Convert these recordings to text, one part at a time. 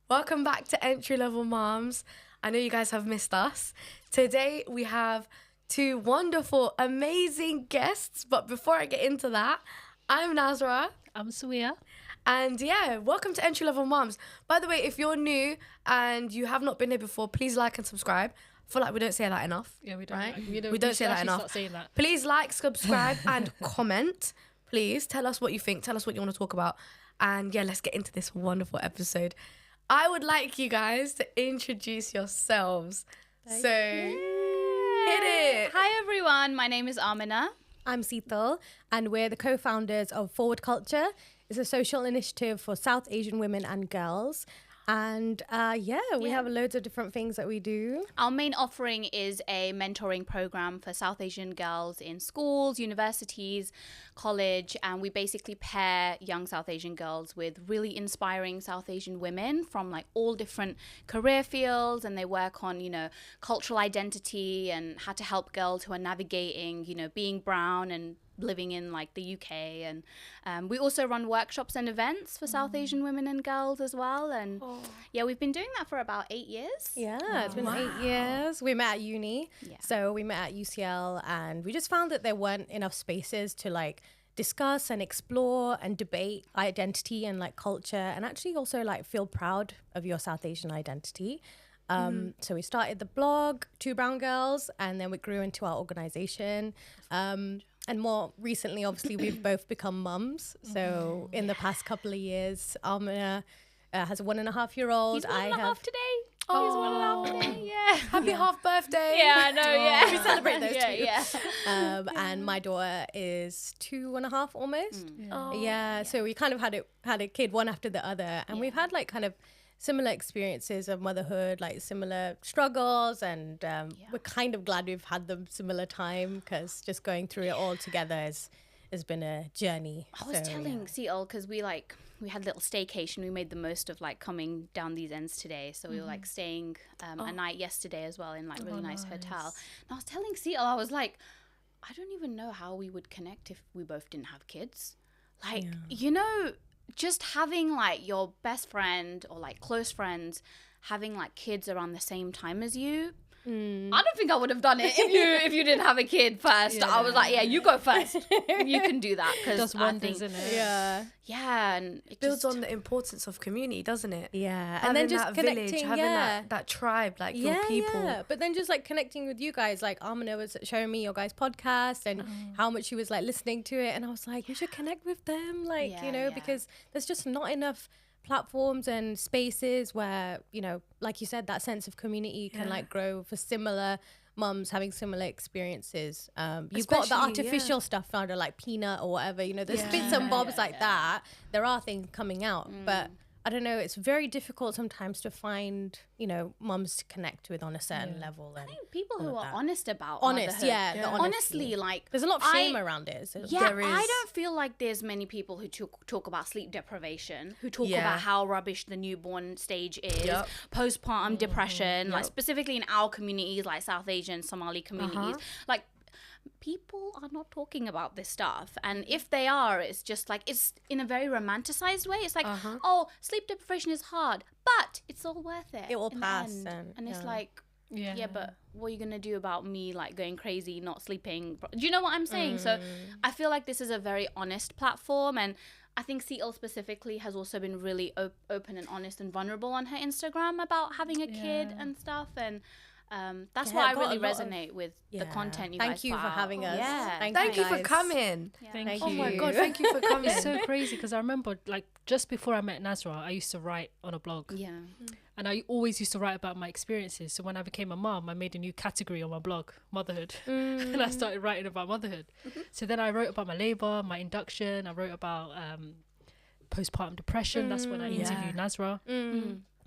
Welcome back to Entry Level Moms. I know you guys have missed us. Today we have two wonderful, amazing guests. But before I get into that, I'm Nazra. I'm Suia. And yeah, welcome to Entry Level Moms. By the way, if you're new and you have not been here before, please like and subscribe. I feel like we don't say that enough. Yeah, we don't. Right? We don't say that enough. Start saying that. Please like, subscribe, and comment. Please tell us what you think. Tell us what you want to talk about. And yeah, let's get into this wonderful episode. I would like you guys to introduce yourselves. Hit it. Hi everyone, my name is Aaminah. I'm Seetal, and we're the co-founders of ForwardCulture. It's a social initiative for South Asian women and girls. And we have loads of different things that we do. Our main offering is a mentoring program for South Asian girls in schools, universities, college, and we basically pair young South Asian girls with really inspiring South Asian women from like all different career fields, and they work on, cultural identity and how to help girls who are navigating, being brown and living in like the UK, and we also run workshops and events for South Asian women and girls as well, and we've been doing that for about 8 years. It's been 8 years. We met at uni, so we met at UCL, and we just found that there weren't enough spaces to like discuss and explore and debate identity and like culture, and actually also like feel proud of your South Asian identity. So we started the blog, Two Brown Girls, and then we grew into our organization. And more recently, obviously, we've both become mums. So in the past couple of years, Aaminah has a 1.5-year-old. He's 1.5 today. Oh, He's 1.5 today. Yeah. Happy half birthday. Yeah, I know. Yeah, we celebrate those too. Yeah. And my daughter is 2.5 almost. Oh. So we kind of had a kid one after the other, and we've had like kind of similar experiences of motherhood, like similar struggles, and we're kind of glad we've had them similar time, because just going through it all together has been a journey. I was telling Seetal, because we had a little staycation. We made the most of like coming down these ends today, so we were like staying a night yesterday as well in like really nice hotel. And I was telling Seetal, I was like, I don't even know how we would connect if we both didn't have kids. Like, just having like your best friend or like close friends having like kids around the same time as you. I don't think I would have done it if you didn't have a kid first. I was like, you go first. You can do that, because I think, isn't it? and It builds on the importance of community, doesn't it? Yeah, Having and then just that connecting, village, having that tribe, like your people. Yeah. But then just like connecting with you guys, like Aaminah was showing me your guys' podcast and how much she was like listening to it, and I was like, we should connect with them, like because there's just not enough platforms and spaces where, like you said, that sense of community can like grow for similar mums having similar experiences. You've got the artificial stuff now, like Peanut or whatever, there's bits and bobs like that. There are things coming out, but I don't know, it's very difficult sometimes to find, mums to connect with on a certain level. And I think people who are honest about honest, motherhood. Honestly, like there's a lot of shame around it. So there is. I don't feel like there's many people who talk about sleep deprivation, who talk about how rubbish the newborn stage is, postpartum depression, like specifically in our communities, like South Asian, Somali communities, like people are not talking about this stuff, and if they are, it's just like, it's in a very romanticized way. It's like, sleep deprivation is hard, but it's all worth it. It will pass, and it's like, but what are you gonna do about me like going crazy, not sleeping? Do you know what I'm saying? So I feel like this is a very honest platform, and I think Seetal specifically has also been really open and honest and vulnerable on her Instagram about having a kid and stuff, and that's why I really resonate with the content you guys Thank you put for out. having us. Thank you for coming. Thank Oh you. my God, thank you for coming. It's so crazy, because I remember like just before I met Nazra, I used to write on a blog. And I always used to write about my experiences. So when I became a mum, I made a new category on my blog, Motherhood. And I started writing about motherhood. So then I wrote about my labour, my induction. I wrote about postpartum depression. That's when I interviewed Nazra.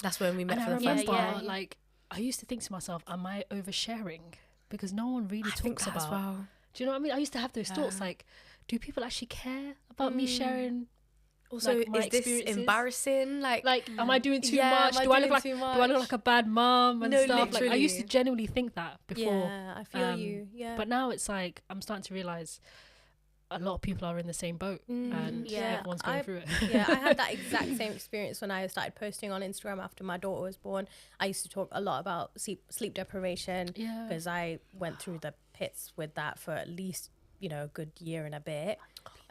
That's when we met And for I the first remember, time. like, I used to think to myself, am I oversharing? Because no one really talks about. As well. Do you know what I mean? I used to have those thoughts, like, do people actually care about me sharing? Also, like, my is this experiences? embarrassing? Like, am I doing too Yeah, much? am I Do I doing look like too do I look much? like a bad mum and No, stuff? Like, I used to literally. genuinely think that before. Yeah, I feel you. Yeah. But now it's like I'm starting to realize a lot of people are in the same boat, and everyone's going through it. I had that exact same experience when I started posting on Instagram after my daughter was born. I used to talk a lot about sleep deprivation because I went through the pits with that for at least, you know, a good year and a bit.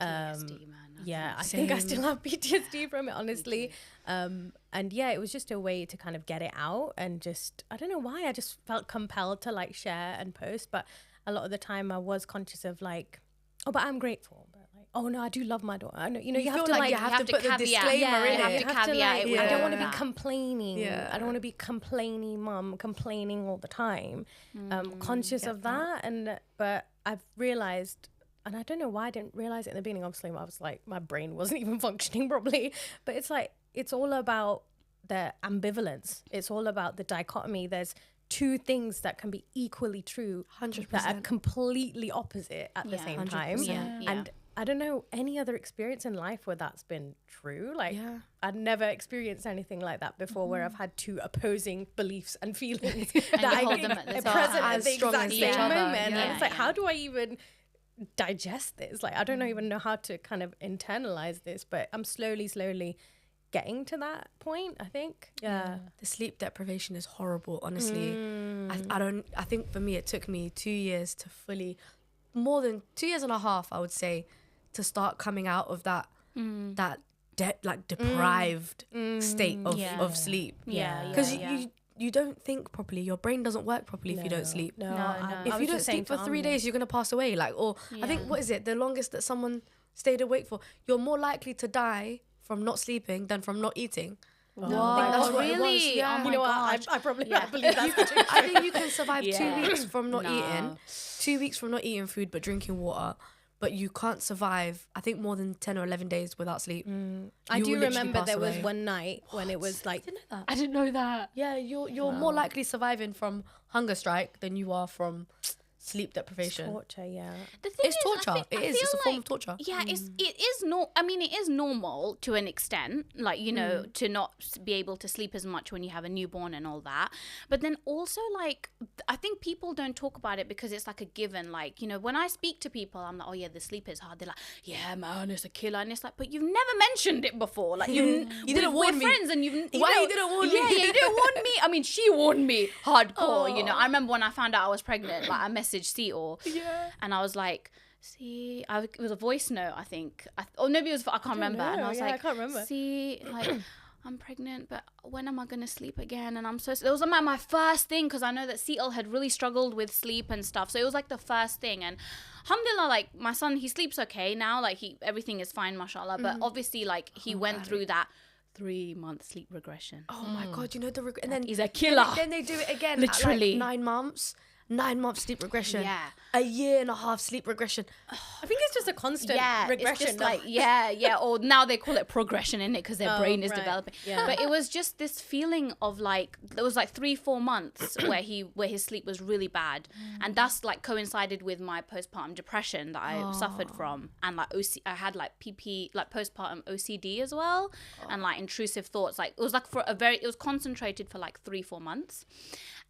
PTSD, man. I think I still have PTSD from it, honestly. And it was just a way to kind of get it out, and just, I don't know why, I just felt compelled to like share and post. But a lot of the time I was conscious of like, oh, but I'm grateful. But like, oh no, I do love my daughter. I know, you know, you have to like, you have to put the disclaimer in it. You have to caveat it. I don't want to be complaining. Yeah. I don't want to be complaining mum, complaining all the time. Conscious of that. But I've realized, and I don't know why I didn't realize it in the beginning. Obviously, I was like, my brain wasn't even functioning properly. But it's like, it's all about the ambivalence. It's all about the dichotomy. There's two things that can be equally true, 100%, that are completely opposite at the same time. And I don't know any other experience in life where that's been true. Like, I'd never experienced anything like that before, where I've had two opposing beliefs and feelings that I hold them at the present at the exact same moment. And it's like, how do I even digest this? Like, I don't even know how to kind of internalize this, but I'm slowly getting to that point, I think. The sleep deprivation is horrible, honestly. I think for me it took me 2 years to fully, more than 2 years and a half, I would say, to start coming out of that deprived state of sleep. Because you don't think properly. Your brain doesn't work properly if you don't sleep. If you don't sleep for 3 days, you're gonna pass away. I think, what is it, the longest that someone stayed awake for? You're more likely to die from not sleeping than from not eating. Wow, that's really. Yeah. Oh my You know God. what? I probably I believe that's I think you can survive 2 weeks from not eating, 2 weeks from not eating food but drinking water. But you can't survive, I think, more than 10 or 11 days without sleep. I do remember there was one night when it was like, I didn't know that. Yeah, you're more likely surviving from hunger strike than you are from sleep deprivation. torture. The thing It's is, torture. I It's feel a form of torture. Yeah, it is normal to an extent, like, you know, to not be able to sleep as much when you have a newborn and all that. But then also, like, I think people don't talk about it because it's like a given. Like, you know, when I speak to people, I'm like, oh yeah, the sleep is hard. They're like, yeah, man, it's a killer. And it's like, but you've never mentioned it before. Like, you didn't warn me. Friends, and you didn't warn me? Yeah, you didn't warn me. I mean, she warned me hardcore. You know, I remember when I found out I was pregnant, like, I messaged Seetal, and I was like, see, it was a voice note, I think, or maybe it was, I can't remember. And I was like, I can't remember. See, like, I'm pregnant, but when am I gonna sleep again? And it was my first thing, because I know that Seetal had really struggled with sleep and stuff, so it was like the first thing. And alhamdulillah, like, my son, he sleeps okay now, like, everything is fine, mashallah. But obviously, like, he went through that 3-month sleep regression. Oh my God, you know and then he's a killer. Then they do it again, Literally. at, like, 9 months. 9 months sleep regression. Yeah. A year and a half sleep regression. I think it's just a constant regression. It's just like, or now they call it progression, in it, because their brain is developing. Yeah. But it was just this feeling of, like, there was like 3-4 months where his sleep was really bad, and that's like coincided with my postpartum depression that I suffered from, and like I had like like postpartum OCD as well, and like intrusive thoughts. Like, it was like it was concentrated for like 3-4 months.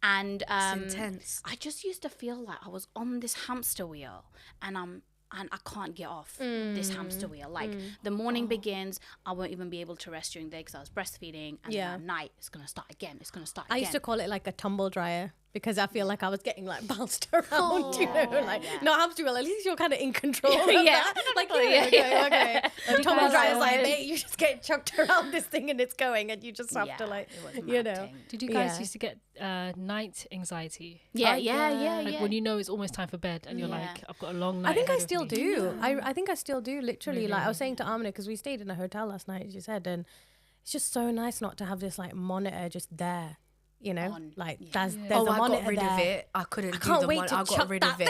And it's intense. I just used to feel like I was on this hamster wheel, and I can't get off this hamster wheel. Like, the morning begins, I won't even be able to rest during the day because I was breastfeeding, and then at night it's gonna start again. I used to call it like a tumble dryer, because I feel like I was getting like bounced around, you know, like not hamster wheel. At least you're kind of in control. Of that. Like, okay. A tumble dryer is like, mate, you just get chucked around this thing and it's going, and you just have to, like, you know. Did you guys used to get night anxiety? Yeah. When you know it's almost time for bed and you're like, I've got a long night. I think I still do. I think I still do. Literally, like, I was saying to Aaminah, because we stayed in a hotel last night, as you said, and it's just so nice not to have this like monitor just there. You know, there's a monitor. I got rid of it. I couldn't do the monitor. I got rid of it.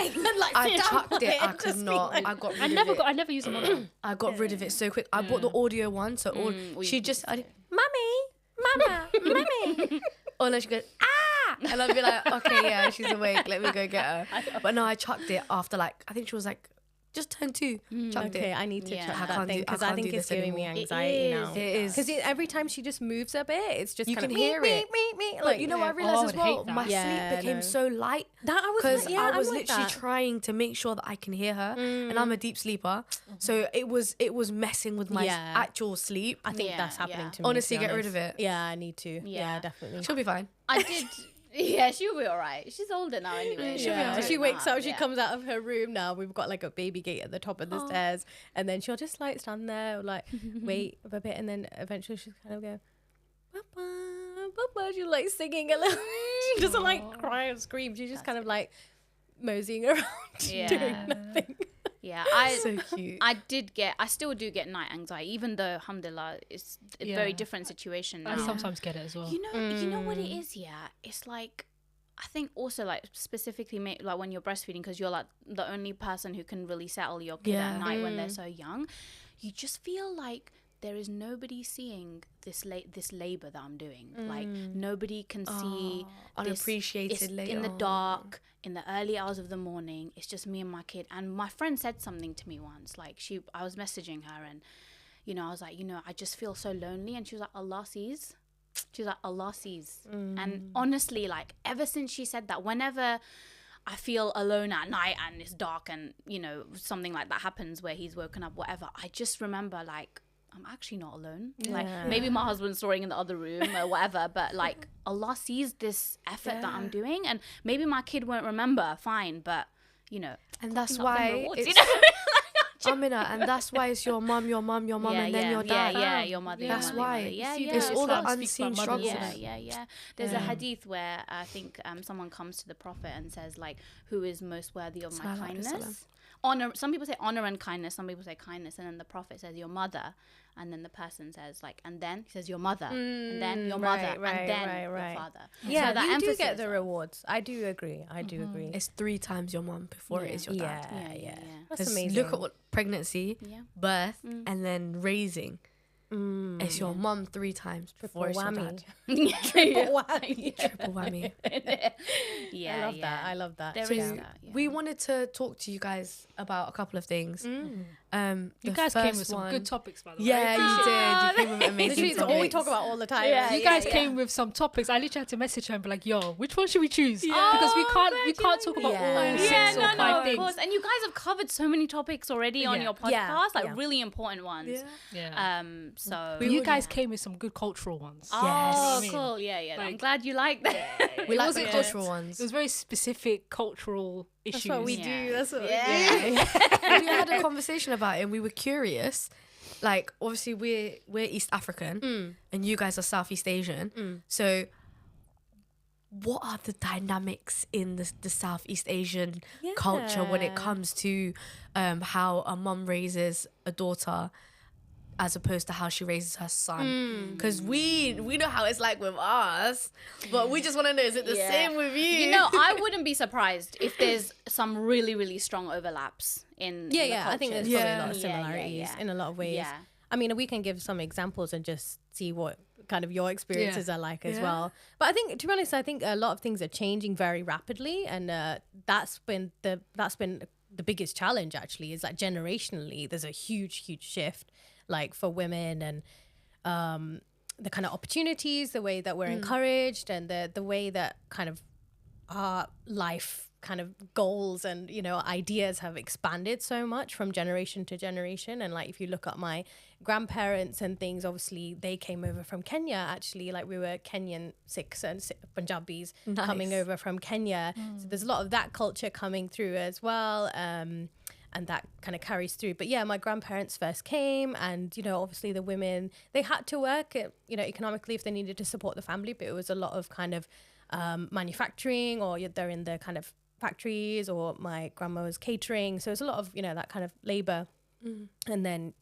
I chucked it. I could not. I got rid of it. I never used a monitor. I got rid of it so quick. I bought the audio one, so she just, mama, oh no, she goes, and I'd be like, okay, yeah, she's awake. Let me go get her. But no, I chucked it after, like, I think she was like just turn 2. Chucked Okay, it. I need to Yeah. check I that can't thing do- I because I can't think do it's this giving me anymore. anxiety now. It is. Because every time she just moves a bit, it's just You kind can of hear it. Like, You know what I I realized would as well? hate that. My Yeah, sleep became no. so light that I was because like, yeah, I was I'm like literally that. trying to make sure that I can hear her, and I'm a deep sleeper, so it was messing with my Yeah. actual sleep. I think Yeah, that's happening yeah. to me. Honestly, to be get rid honest. of it. Yeah, I need to. Yeah, Yeah. definitely. She'll be fine. I did. Yeah, she'll be alright. She's older now anyway. She'll be Yeah, alright. she wakes up, she Yeah. comes out of her room now. We've got like a baby gate at the top of the stairs, and then she'll just like stand there, like wait a bit, and then eventually she'll kind of go, Papa, Papa. She's like singing a little. She doesn't like cry and scream. She's just kind of like moseying around, Yeah. doing nothing. Yeah, So cute. I still do get night anxiety, even though, alhamdulillah, it's a very Yeah. different situation I now. sometimes get it as well. You know what it is, yeah? It's like, I think also like specifically like when you're breastfeeding, because you're like the only person who can really settle your kid Yeah. at night when they're so young, you just feel like there is nobody seeing this labor that I'm doing. Like nobody can see this. Unappreciated It's later in the on. dark, in the early hours of the morning. It's just me and my kid. And my friend said something to me once. Like I was messaging her, and I was like, I just feel so lonely. And she was like, Allah sees. She was like, Allah sees. And honestly, like ever since she said that, whenever I feel alone at night and it's dark and something like that happens where he's woken up, whatever, I just remember like, I'm actually not alone. Like maybe my husband's snoring in the other room or whatever, but like Allah sees this effort that I'm doing, and maybe my kid won't remember, fine, but And that's clocking up them why rewards, it's Aaminah, and that's why it's your mum, and then your dad. Yeah, your mother. That's your mother, why. your mother. Yeah, It's all Islam the speaks unseen about struggles. mothers. Yeah. There's a hadith where I think someone comes to the Prophet and says like, who is most worthy of my Sallallahu alaihi wasallam. kindness? Honor. Some people say honor and kindness. Some people say kindness, and then the Prophet says your mother, and then the person says like, and then he says your mother, and then your mother, and then your father. Yeah, so that you do emphasis get the rewards. I do agree. I do agree. It's 3 times your mum before it is your dad. Yeah. That's 'Cause amazing. Look at what pregnancy, Yeah. birth, and then raising. It's your mum 3 times before it's your dad. Triple whammy. Triple whammy. Yeah, I love that. I love that. There So is that. Yeah. we wanted to talk to you guys about a couple of things. You The guys came first with some one- good topics, by the way. Yeah, you did. You came with amazing Literally, it's all we topics. talk about all the time. Yeah. You guys came with some topics. I literally had to message her and be like, "Yo, which one should we choose?" Because we can't talk about all 6 or 5 of things. course. And you guys have covered so many topics already on Yeah. your podcast, Yeah. like Yeah. really important ones. Yeah. So But you guys came with some good cultural ones. Oh, Yes. cool. Yeah. I'm Like- glad you like that. We like wasn't the just- cultural ones. It was very specific cultural issues. That's what we Yeah. do. That's what we Yeah. We had a conversation about it and we were curious. Like, obviously, we're East African and you guys are Southeast Asian. So, what are the dynamics in the Southeast Asian culture when it comes to how a mum raises a daughter as opposed to how she raises her son? Because we know how it's like with us, but we just want to know, is it the Yeah. same with you? You know, I wouldn't be surprised if there's some really, really strong overlaps in Yeah, the yeah. I think there's cultures. probably a lot of Yeah, similarities yeah. in a lot of ways. Yeah. I mean, we can give some examples and just see what kind of your experiences are like as Yeah. well. But I think, to be honest, I think a lot of things are changing very rapidly, and that's been the biggest challenge. Actually, is that generationally, there's a huge shift, like for women and the kind of opportunities, the way that we're encouraged, and the way that kind of our life kind of goals and ideas have expanded so much from generation to generation. And like if you look at my grandparents and things, obviously they came over from Kenya. Actually, like we were Kenyan Sikhs and Punjabis coming over from Kenya, so there's a lot of that culture coming through as well, and that kind of carries through. But yeah, my grandparents first came, and obviously the women, they had to work economically if they needed to support the family, but it was a lot of kind of manufacturing, or they're in the kind of factories, or my grandma was catering, so it's a lot of that kind of labor. And then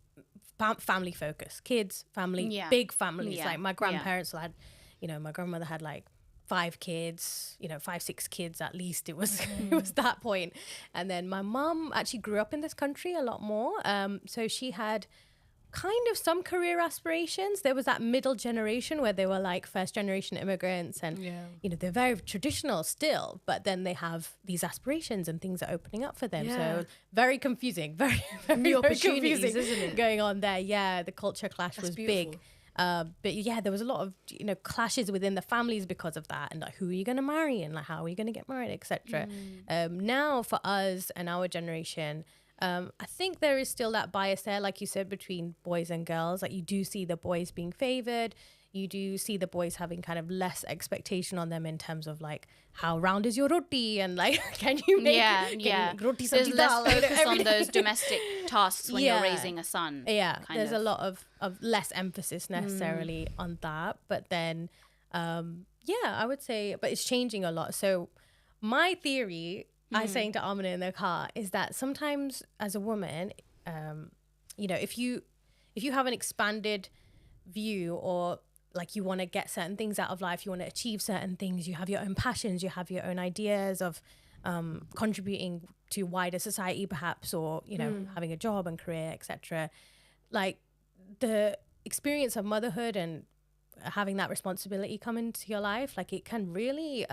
family focus, kids, family, big families. Like my grandparents had, my grandmother had like 5 kids, 5-6 kids at least. It was it was that point. And then my mum actually grew up in this country a lot more, so she had kind of some career aspirations. There was that middle generation where they were like first generation immigrants and, you know, they're very traditional still, but then they have these aspirations and things are opening up for them. So very confusing, very opportunities, confusing, isn't it? going on there. Yeah, the culture clash was big. But yeah, there was a lot of, you know, clashes within the families because of that, and like, who are you going to marry and like, how are you going to get married, etc. Now for us and our generation, I think there is still that bias there, like you said, between boys and girls. Like you do see the boys being favored. You do see the boys having kind of less expectation on them in terms of like, how round is your roti, and like, can you make roti There's sabji less dal? focus on those domestic tasks when you're raising a son. Yeah, there's a lot of less emphasis necessarily on that. But then, I would say, but it's changing a lot. So my theory, I saying to Aaminah in the car, is that sometimes as a woman, you know, if you have an expanded view, or like you want to get certain things out of life, you want to achieve certain things, you have your own passions, you have your own ideas of contributing to wider society perhaps, or, you know, having a job and career, etc. Like the experience of motherhood and having that responsibility come into your life, like it can really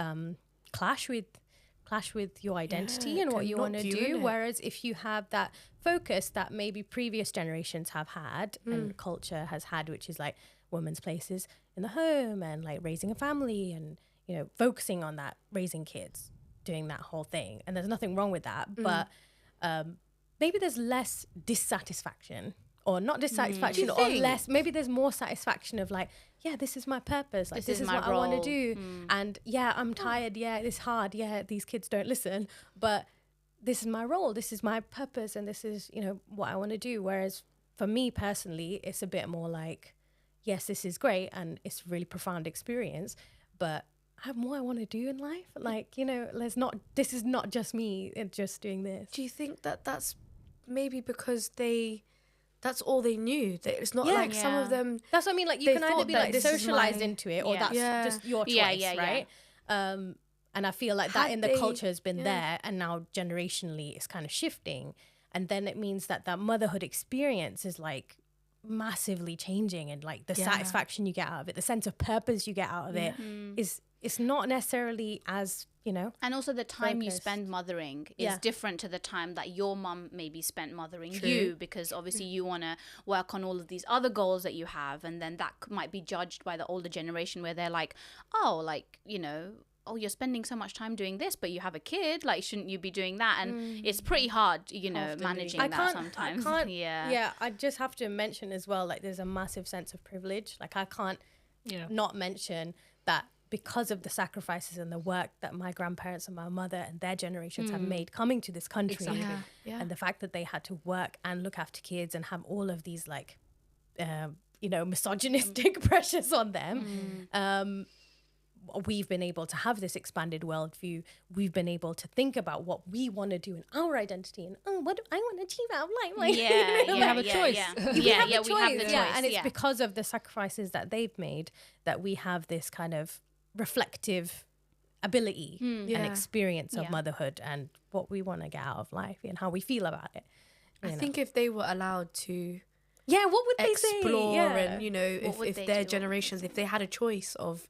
clash with your identity and what you want to do. Whereas if you have that focus that maybe previous generations have had and culture has had, which is like women's places in the home and like raising a family and, you know, focusing on that, raising kids, doing that whole thing. And there's nothing wrong with that. But maybe there's less dissatisfaction, or not dissatisfaction, or less, maybe there's more satisfaction of like, yeah, this is my purpose. Like, this is what role. I want to do. And yeah, I'm tired. Yeah, it's hard. Yeah, these kids don't listen. But this is my role. This is my purpose. And this is, you know, what I want to do. Whereas for me personally, it's a bit more like, yes, this is great. And it's a really profound experience. But I have more I want to do in life. Like, you know, this is not just me just doing this. Do you think that that's maybe because that's all they knew? That it's not like some of them. That's what I mean. Like you can either be like socialized into it, or that's just your choice, right? And I feel like that in the culture has been there, and now generationally it's kind of shifting, and then it means that motherhood experience is like massively changing, and like the satisfaction you get out of it, the sense of purpose you get out of it is, it's not necessarily as, you know. And also the time you spend mothering is different to the time that your mum maybe spent mothering you, because obviously you want to work on all of these other goals that you have, and then that might be judged by the older generation where they're like, oh, like, you know, oh, you're spending so much time doing this, but you have a kid, like, shouldn't you be doing that? And it's pretty hard, you know, managing that sometimes. I just have to mention as well, like, there's a massive sense of privilege. Like, I can't not mention that because of the sacrifices and the work that my grandparents and my mother and their generations have made coming to this country, and the fact that they had to work and look after kids and have all of these, like, you know, misogynistic pressures on them, we've been able to have this expanded worldview. We've been able to think about what we want to do in our identity, and what do I want to achieve out of life? Like, we have a choice. We have the choice. And it's because of the sacrifices that they've made that we have this kind of reflective ability and experience of motherhood and what we want to get out of life and how we feel about it. I think if they were allowed to what would they explore say? And, you know, if their generations, if they had a choice of,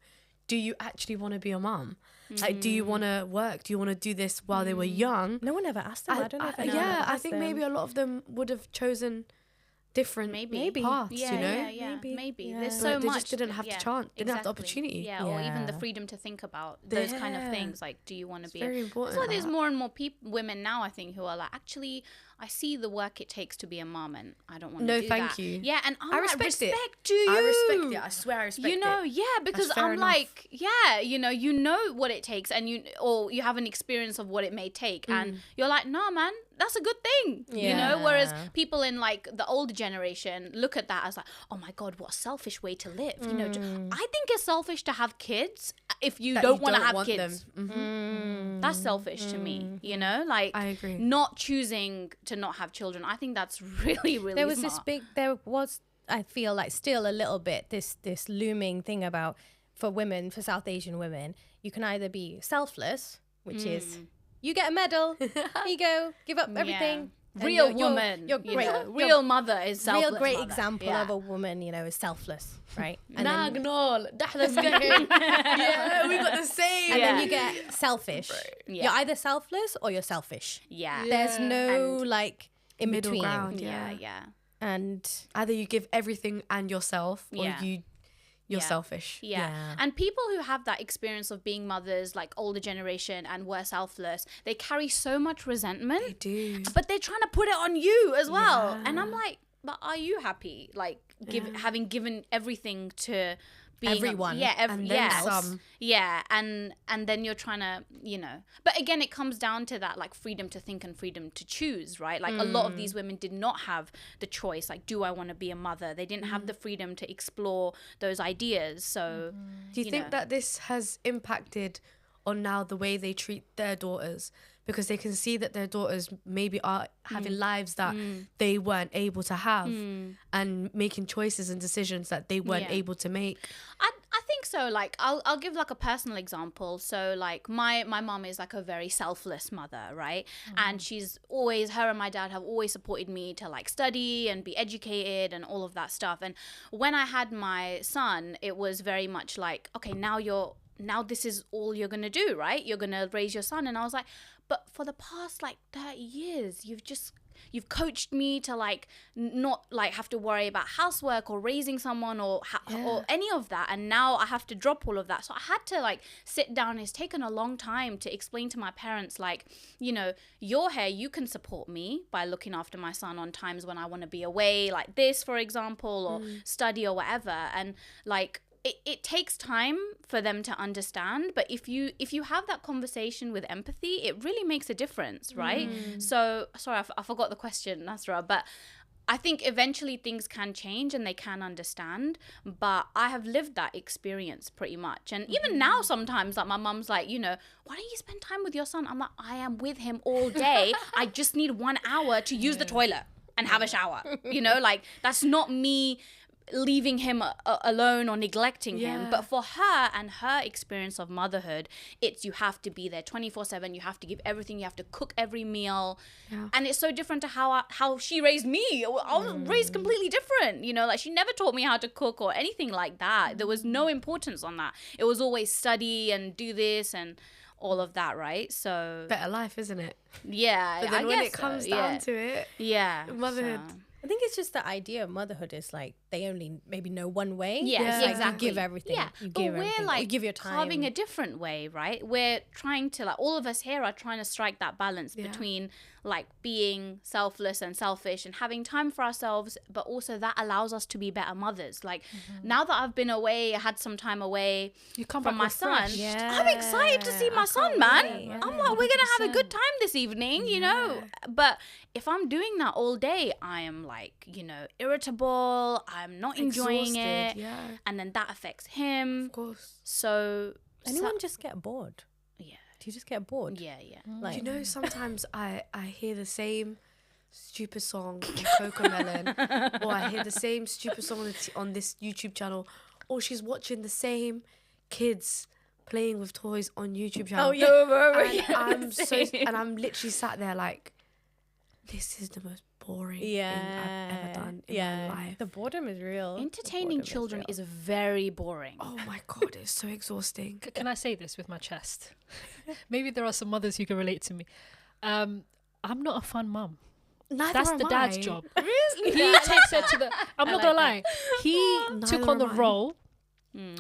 do you actually want to be a mom? Like, do you want to work? Do you want to do this while they were young? No one ever asked them. I don't know if anyone ever I think maybe a lot of them would have chosen different paths, you know? Maybe. Yeah. There's But so they much. just didn't have the chance, didn't have the opportunity. Or even the freedom to think about those kind of things. Like, do you want to be very important. So there's more and more women now, I think, who are like, actually, I see the work it takes to be a mom, and I don't want to do that. No, thank you. Yeah, and I respect it. You. I respect it. I swear I respect it. You know, because I'm like, you know what it takes, and you have an experience of what it may take, and you're like, nah, man, that's a good thing, you know. Whereas people in like the older generation look at that as like, oh my god, what a selfish way to live. You know, I think it's selfish to have kids if you don't want to have kids. That's selfish to me, you know. Like, I agree. Not choosing to not have children, I think that's really, really there was smart. I feel like still a little bit this looming thing about for South Asian women, you can either be selfless, which is you get a medal, here you go, give up everything, real you're- woman. you're you great. know, You're real mother is selfless. real great mother. example Yeah. of a woman, is selfless, right? And then, Nagnol. Yeah, we got the same. and Yeah. then you get selfish. Yeah. You're either selfless or you're selfish. Yeah. There's no like in Middle between. ground. Yeah. Yeah. Yeah. And Either you give everything and yourself, or Yeah. you're Yeah. selfish. Yeah. Yeah. And people who have that experience of being mothers, like older generation, and were selfless, they carry so much resentment. They do. But they're trying to put it on you as well. Yeah. And I'm like, but are you happy? Like, having given everything to being Everyone. And then some. Yeah, and then you're trying to, But again, it comes down to that, like, freedom to think and freedom to choose, right? Like, a lot of these women did not have the choice. Like, do I want to be a mother? They didn't have the freedom to explore those ideas. So, Do you think that this has impacted on now the way they treat their daughters? Because they can see that their daughters maybe are having lives that they weren't able to have and making choices and decisions that they weren't able to make. I think so. Like, I'll give like a personal example. So like my mom is like a very selfless mother, right? And her and my dad have always supported me to like study and be educated and all of that stuff. And when I had my son, it was very much like, okay, now this is all you're gonna do, right? You're gonna raise your son. And I was like, but for the past like 30 years, you've coached me to like not like have to worry about housework or raising someone or any of that, and now I have to drop all of that. So I had to like sit down. It's taken a long time to explain to my parents, like, you're here, you can support me by looking after my son on times when I want to be away, like this, for example, or study or whatever. And like, it takes time for them to understand, but if you have that conversation with empathy, it really makes a difference, right? So sorry, I forgot the question, Nasra, but I think eventually things can change and they can understand. But I have lived that experience pretty much, and even now sometimes, like, my mum's like, why don't you spend time with your son? I'm like, I am with him all day. I just need 1 hour to use the toilet and have a shower. Like, that's not me leaving him alone or neglecting him. But for her and her experience of motherhood, it's you have to be there 24/7. You have to give everything. You have to cook every meal. And it's so different to how she raised me. I was raised completely different. Like, she never taught me how to cook or anything like that. There was no importance on that. It was always study and do this and all of that, right? So Better life, isn't it? yeah, But then I when guess it comes so, down to it, motherhood. so. I think it's just the idea of motherhood is like they only maybe know one way. Yes, Like, exactly. you give everything. Yeah, You but give we're everything. like you give your time. carving a different way, right? We're trying to, like, all of us here are trying to strike that balance between like being selfless and selfish and having time for ourselves, but also that allows us to be better mothers. Like, now that I've been away, I had some time away You come from back my son. refreshed. Yeah. I'm excited to see my son, man. wait. I'm like, we're gonna have a good time this evening, But if I'm doing that all day, I am like, irritable. I'm not enjoying it, Exhausted, yeah. and then that affects him. Of course. So Anyone just get bored? yeah, Do you just get bored? yeah. Like, Sometimes I hear the same stupid song on Cocomelon, or I hear the same stupid song on this YouTube channel, or she's watching the same kids playing with toys on YouTube channel. Oh yeah. And I'm literally sat there like, this is the most boring thing I've ever done in my life. The boredom is real. Entertaining The boredom children real. is very boring. Oh my God, it's so exhausting. Can I say this with my chest? Maybe there are some mothers who can relate to me. I'm not a fun mum. Neither That's am the dad's I. job. Really? He takes her to the. I'm not gonna lie. He took Neither on the am I. role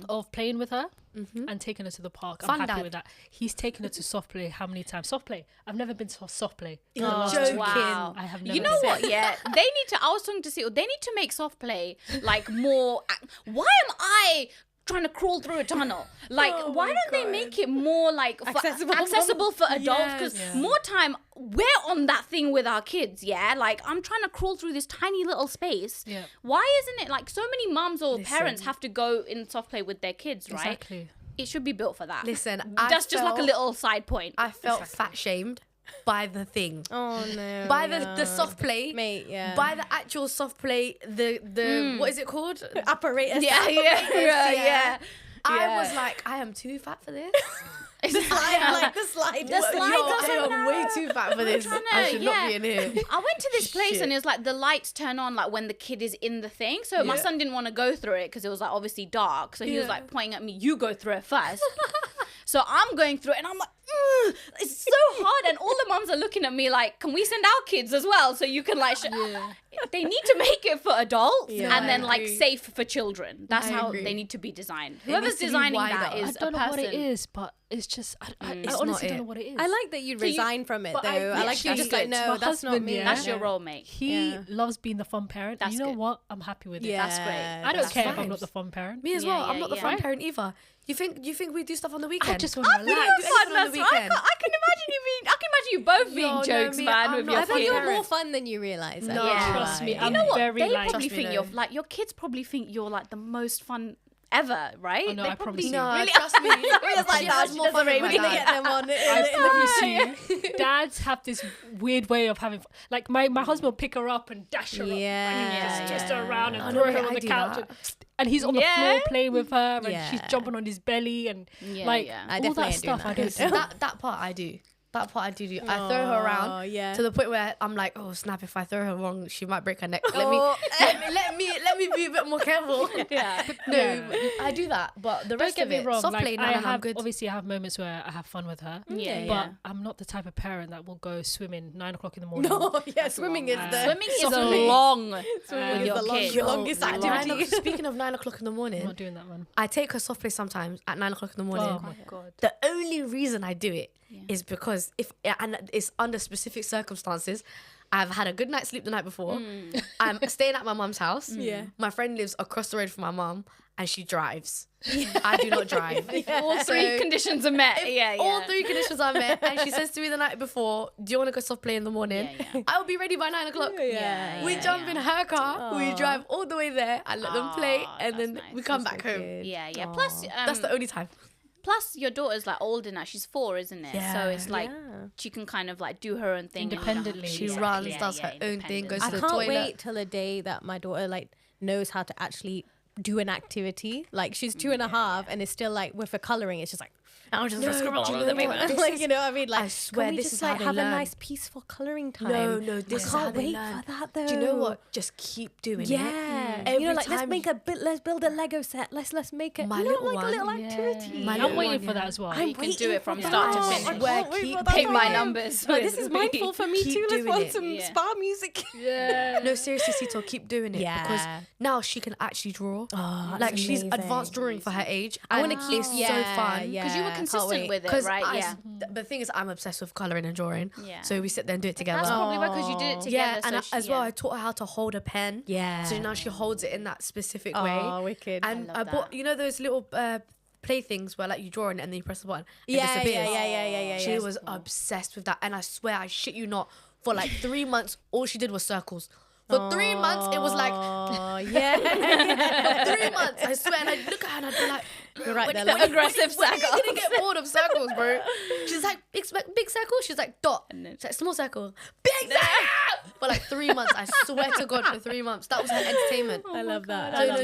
of playing with her Mhm. and taking her to the park. Fun I'm happy dad. with that. He's taken her to soft play. How many times? Soft play. I've never been to soft play. You're last joking. Wow. I have never. You know been. what? Yeah, they need to. I was talking to Seetal. They need to make soft play like more. Why am I trying to crawl through a tunnel? Like, Oh why my don't they God. make it more like accessible for adults? Because Yes. more time we're on that thing with our kids. Yeah, like, I'm trying to crawl through this tiny little space. Yeah. Why isn't it like so many mums or parents Listen. have to go in soft play with their kids? Right? Exactly. It should be built for that. Listen, That's just like a little side point. I felt fat shamed by the thing. Oh no. By the soft play. Mate, yeah. By the actual soft play, the what is it called? apparatus. yeah. I was like, I am too fat for this. The slide. I am way too fat for this. I should not be in here. I went to this place and it was like the lights turn on like when the kid is in the thing. So my son didn't want to go through it because it was like obviously dark. So he was like pointing at me, you go through it first. So I'm going through it and I'm like, it's so hard. And all the mums are looking at me like, can we send our kids as well? So you can like, they need to make it for adults and then like safe for children. That's how they need to be designed. Whoever's designing that is I don't a know person. what it is, but it's just, I honestly don't know what it is. I like that you resign from it, though. I like you that's just like, good. no, My that's not husband, me. That's your role, mate. He loves being the fun parent. That's and you know good. what? I'm happy with it. Yeah, That's great. I don't care if I'm vibes. not the fun parent. Me as well. I'm not the fun yeah. parent either. You think we do stuff on the weekend? I just want to Video relax. fun, on the weekend. I can imagine you being. I can imagine you both being jokes, man, with your I think you're kids. more fun than you realise. No, Yeah. Trust me, You I'm know what? very They like. probably Trust me, think you're like your kids probably think you're like the most fun ever, right? Oh, no, they I probably promise you. No, really trust me. It's like, She nah, has she more fun doesn't with really my get dad. them on it. I promise you, dads have this weird way of having, like my husband will pick her up and dash her up, and just her around and throw her on the couch, and he's on the floor playing with her, and she's jumping on his belly, and I all definitely that ain't stuff. doing I don't do. That part I do. That part I do. I throw her around to the point where I'm like, oh snap! If I throw her wrong, she might break her neck. Let me be a bit more careful. No, I do that. But the Don't rest get of me it, wrong. soft Like, play, I I'm have good. obviously I have moments where I have fun with her. But I'm not the type of parent that will go swimming 9 o'clock in the morning. Swimming is the Swimming is Swimming long is with your the kids. longest activity. Speaking of 9 o'clock in the I'm morning, not doing that one. I take her soft play sometimes at 9 o'clock in the morning. Oh my god. The only reason I do it is because and it's under specific circumstances. I've had a good night's sleep the night before. I'm staying at my mum's house. My friend lives across the road from my mum and she drives. I do not drive. All three conditions are met. All three conditions are met. And she says to me the night before, do you want to go soft play in the morning? I'll be ready by 9 o'clock. We jump in her car. We drive all the way there. I let them play. And then we come back home. Yeah. Plus, That's the only time. plus your daughter's like older now. She's 4, isn't it? So it's like she can kind of like do her own thing Independently. She runs, does her own thing, goes to I the can't toilet. wait till the day that my daughter like knows how to actually do an activity. Like she's 2.5 and it's still like with her colouring, it's just like I'll just scribble all over the paper. Like, you know what I mean? Like, I swear can we this just is like how have they a learn. nice peaceful colouring time? No, this I is how can't they wait learn. for that though. Do you know what? Just keep doing it. Yeah, Every you know, like time let's build a Lego set. Let's make it. My you know, little like a little one. activity. My I'm little waiting one, for that as well. You can do it from waiting start for to that. finish. I can't wait Keep for that Pay my time. numbers. Like, this is mindful for me Keep too. Let's doing want it. some spa music. Yeah. No, seriously, Seetal, keep doing it because now she can actually draw. Oh, Like she's advanced drawing for her age. I want to and keep it's so fun. Because you were consistent with it, Because right? the thing is, I'm obsessed with colouring and drawing. Yeah. So we sit there and do it together. That's probably why, because you did it together. Yeah, so and she, as well, I taught her how to hold a pen. Yeah. So now she holds it in that specific Oh, way. wicked. And I I love bought, that. you know, those little play things where like you draw on it and then you press the button. And it Yeah. disappears. She was obsessed with that, and I swear, I shit you not, for like 3 months, all she did was circles. For 3 months, it was like, Oh yeah. for 3 months, I swear, and I'd look at her and I'd be like, You're right there. the Like, aggressive when are you circle. gonna get bored of circles, bro? She's like, big circle? She's like, dot. then- She's like, small circle. Big circle! For like 3 months, I swear to God, for 3 months. That was her entertainment. I love that. So, no,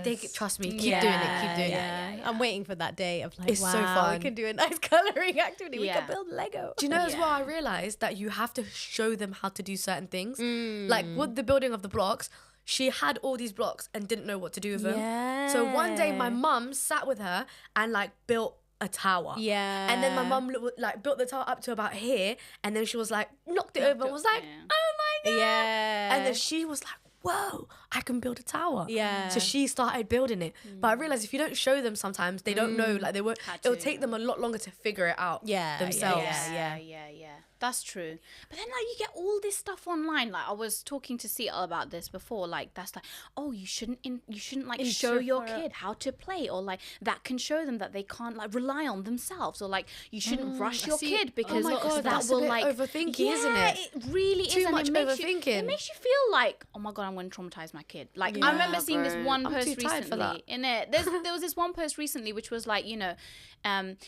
they trust me. Keep doing it. Keep doing it. I'm waiting for that day of like, It's wow, so fun. we can do a nice colouring activity. We Yeah. can build Lego. Do you know as well, I realised that you have to show them how to do certain things. Like with the building of the blocks, she had all these blocks and didn't know what to do with them. So one day my mum sat with her and like built a tower. Yeah. And then my mum like built the tower up to about here, and then she was like knocked it over and was like, oh my God. Yeah. And then she was like, whoa, I can build a tower. Yeah. So she started building it. But I realized if you don't show them sometimes, they don't know, like they won't, it'll take them a lot longer to figure it out themselves. Yeah. That's true. But then like you get all this stuff online. Like I was talking to Seetal about this before. Like that's like, oh, you shouldn't like show your kid how to play, or like that can show them that they can't like rely on themselves, or like you shouldn't rush your kid because my God, that that's will a bit like overthinking, isn't it? It really Too is. much and it makes overthinking. it makes you feel like, oh my God, I'm going to traumatize my kid. Like, I remember seeing this one post recently. There was this one post recently which was like, you know,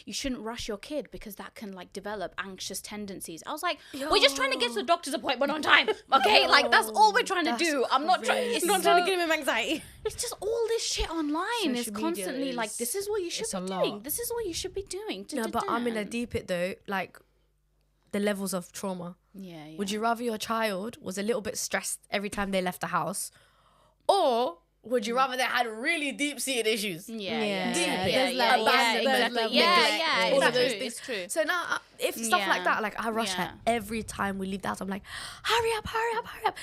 you shouldn't rush your kid because that can like develop anxious tendencies. I was like, we're just trying to get to the doctor's appointment on time. Okay, like that's all we're trying to do. I'm not trying. It's not trying to give him anxiety. It's just all this shit online is constantly like, this is what you should be doing. This is what you should be doing. No, but I'm gonna deep it though, like the levels of trauma. Yeah. Would you rather your child was a little bit stressed every time they left the house, or would you rather they had really deep-seated issues? It's true. So now, if stuff like that, like I rush her every time we leave the house. I'm like, hurry up.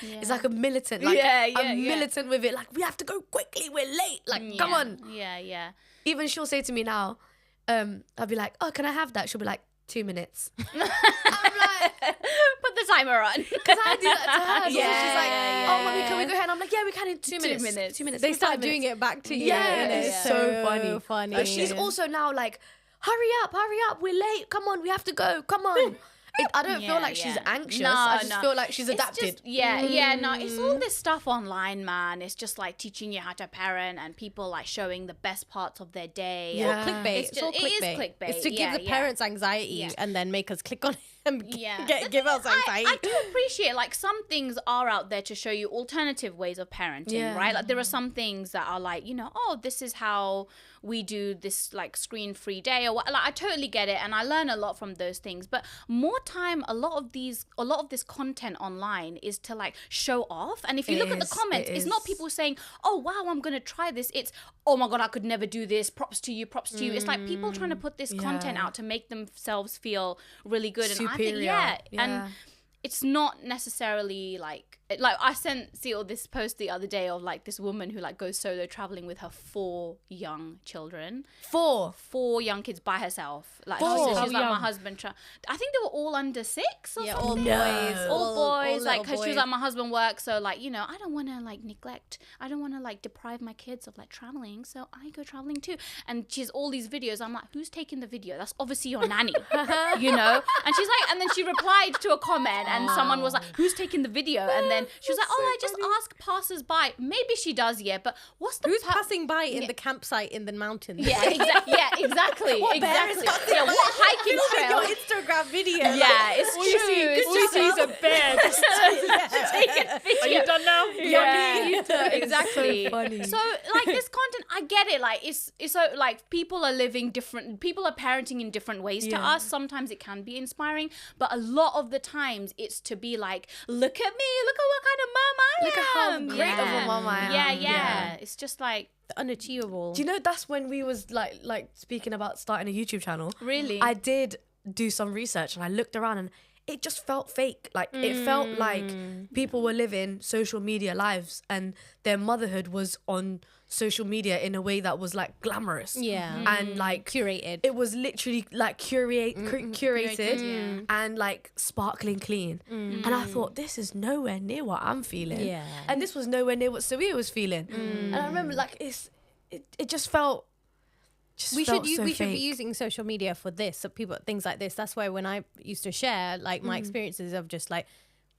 Yeah. It's like a militant. Like I'm militant with it. Like we have to go quickly. We're late. Like come on. Yeah. Even she'll say to me now, I'll be like, oh, can I have that? She'll be like, 2 minutes. I'm like, put the timer on. Because I do that to her. So she's like, oh, mommy, can we go ahead? And I'm like, yeah, we can in 2 minutes. 2 minutes. They start doing it back to you. Yeah, it's so funny. But she's also now like, hurry up, we're late. Come on, we have to go. Come on. I don't feel like she's anxious. I just feel like she's adapted. It's all this stuff online, man. It's just like teaching you how to parent and people like showing the best parts of their day. Yeah. Clickbait. It's all clickbait. It's to give the parents anxiety and then make us click on it and give us anxiety. I do appreciate like some things are out there to show you alternative ways of parenting, right? Like there are some things that are like, you know, oh, this is how we do this like screen-free day or what. Like I totally get it and I learn a lot from those things. But more time, a lot of this content online is to like show off. And if you look at the comments, it's not people saying, oh wow, I'm gonna try this. It's, oh my god, I could never do this. Props to you. It's like people trying to put this content out to make themselves feel really good. Superior. And I think and it's not necessarily like I sent Seetal this post the other day of like this woman who like goes solo traveling with her 4 young children. 4 young kids by herself. Like she's like, my husband. I think they were all under 6 or something. All boys. All boys. Like because she was like, my husband works, so like, you know, I don't want to like neglect. I don't want to like deprive my kids of like traveling, so I go traveling too. And she has all these videos. I'm like, who's taking the video? That's obviously your nanny, you know. And she's like, and then she replied to a comment, and someone was like, who's taking the video? And then she was like, oh, I just ask passers-by. Maybe she does, but what's the... Who's passing by in the campsite in the mountains? Yeah, exactly. What hiking trail? Your Instagram video. Yeah, it's true. She sees a bear. Are you done now? Yeah, exactly. So funny. So, like, this content, I get it. Like, it's so, like, people are parenting in different ways to us. Sometimes it can be inspiring, but a lot of the times it's to be like, look at me, look at what kind of mom I am. Look at how great of a mom I am. Yeah. It's just like unachievable. Do you know that's when we was like speaking about starting a YouTube channel? Really? I did do some research and I looked around and it just felt fake. Like it felt like people were living social media lives and their motherhood was on social media in a way that was like glamorous. And like curated. It was literally like curated and like sparkling clean. And I thought, this is nowhere near what I'm feeling. And this was nowhere near what Sawiya was feeling. And I remember like it just felt we should be using social media for this, so people, things like this. That's why when I used to share like my experiences of just like,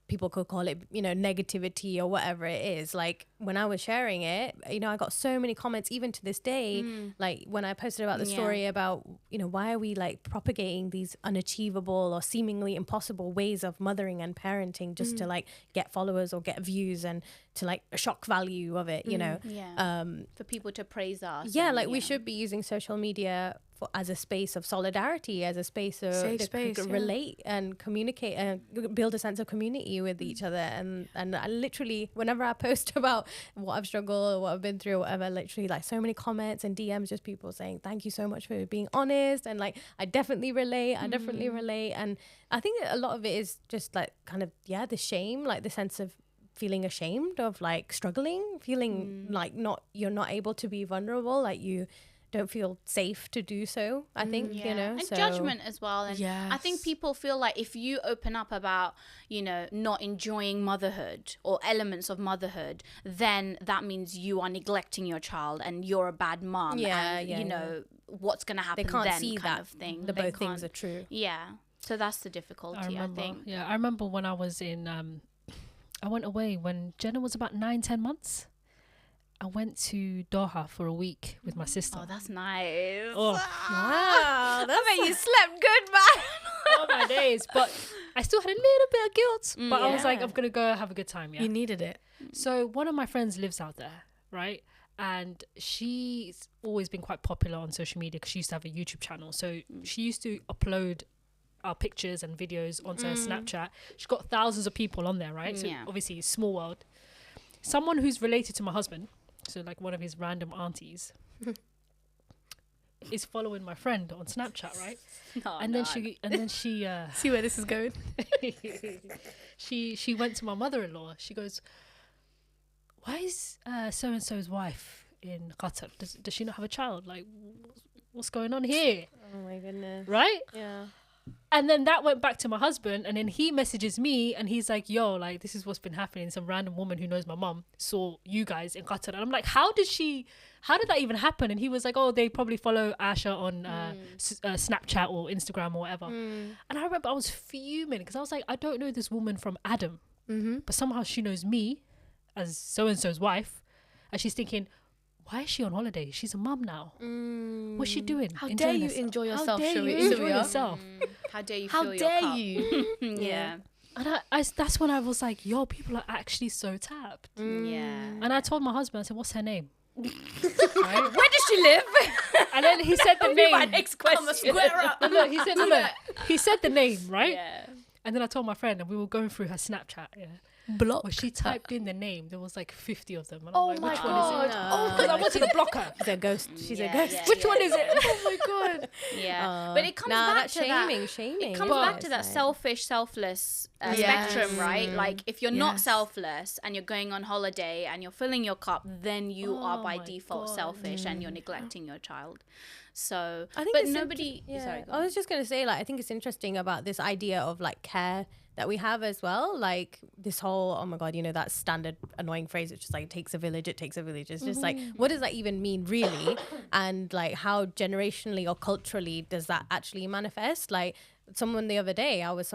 people could call it, you know, negativity or whatever it is. Like when I was sharing it, you know, I got so many comments even to this day. Like when I posted about the story about, you know, why are we like propagating these unachievable or seemingly impossible ways of mothering and parenting just to like get followers or get views and to like a shock value of it, you know? For people to praise us. We should be using social media as a space of solidarity, as a space of relate and communicate and build a sense of community with each other. And I literally, whenever I post about what I've struggled or what I've been through or whatever, literally like so many comments and DMs, just people saying thank you so much for being honest, and like I definitely relate. And I think that a lot of it is just like kind of the shame, like the sense of feeling ashamed of like struggling, feeling like you're not able to be vulnerable, like you don't feel safe to do so, I think, you know. And judgment as well. And I think people feel like if you open up about, you know, not enjoying motherhood or elements of motherhood, then that means you are neglecting your child and you're a bad mom. You know, what's going to happen then, they can't see kind that of thing. The both things are true. Yeah. So that's the difficulty, I think. Yeah, I remember when I was in I went away when Jenna was about 9-10 months. I went to Doha for a week with my sister. Oh, that's nice. Oh, Wow, that's I bet you slept good, man. all my days. But I still had a little bit of guilt. But I was like, Yeah. I'm going to go have a good time. Yeah. You needed it. So one of my friends lives out there, right? And she's always been quite popular on social media because she used to have a YouTube channel. So she used to upload our pictures and videos onto her Snapchat. She's got thousands of people on there, right? So Yeah. obviously, it's small world. Someone who's related to my husband, so like one of his random aunties, is following my friend on Snapchat, right? And then she See where this is going? she went to my mother-in-law. She goes, why is so and so's wife in Qatar? Does she not have a child? Like, what's going on here? Oh my goodness. Right? Yeah. And then that went back to my husband, and then he messages me and he's like, yo, like, this is what's been happening. Some random woman who knows my mum saw you guys in Qatar. And I'm like, how did that even happen? And he was like, oh, they probably follow Asha on Snapchat or Instagram or whatever. And I remember I was fuming because I was like, I don't know this woman from Adam, but somehow she knows me as so-and-so's wife. And she's thinking, why is she on holiday? She's a mum now. What's she doing? How dare you herself? enjoy How yourself, dare you Sharif? enjoy yourself? How dare you How fill your dare cup? you? Yeah. And that's when I was like, yo, people are actually so tapped. Yeah. And I told my husband, I said, what's her name? Right? Where does she live? And then he said the name. My next question. Square up. No, he said the name, right? Yeah. And then I told my friend, and we were going through her Snapchat, yeah. Block. Well, she typed in the name. There was like 50 of them. And I'm Oh like, my which god. one is it? Oh, Because I wanted to block her. She's a ghost. She's a Yeah, ghost. yeah, Which yeah. one is it? Oh my god. Yeah. But it comes back that's to that. shaming. It comes But- back to that selfish, selfless Yes. spectrum, right? Like, if you're not Yes. selfless and you're going on holiday and you're filling your cup, then you are Oh by my default God. selfish and you're neglecting your child. So, I think but it's nobody. Yeah. Sorry, go I on. was just gonna say, like, I think it's interesting about this idea of like care that we have as well. Like this whole, oh my god, you know, that standard annoying phrase, which is like, it takes a village. It's just like, what does that even mean, really? And like, how generationally or culturally does that actually manifest? Like, someone the other day, I was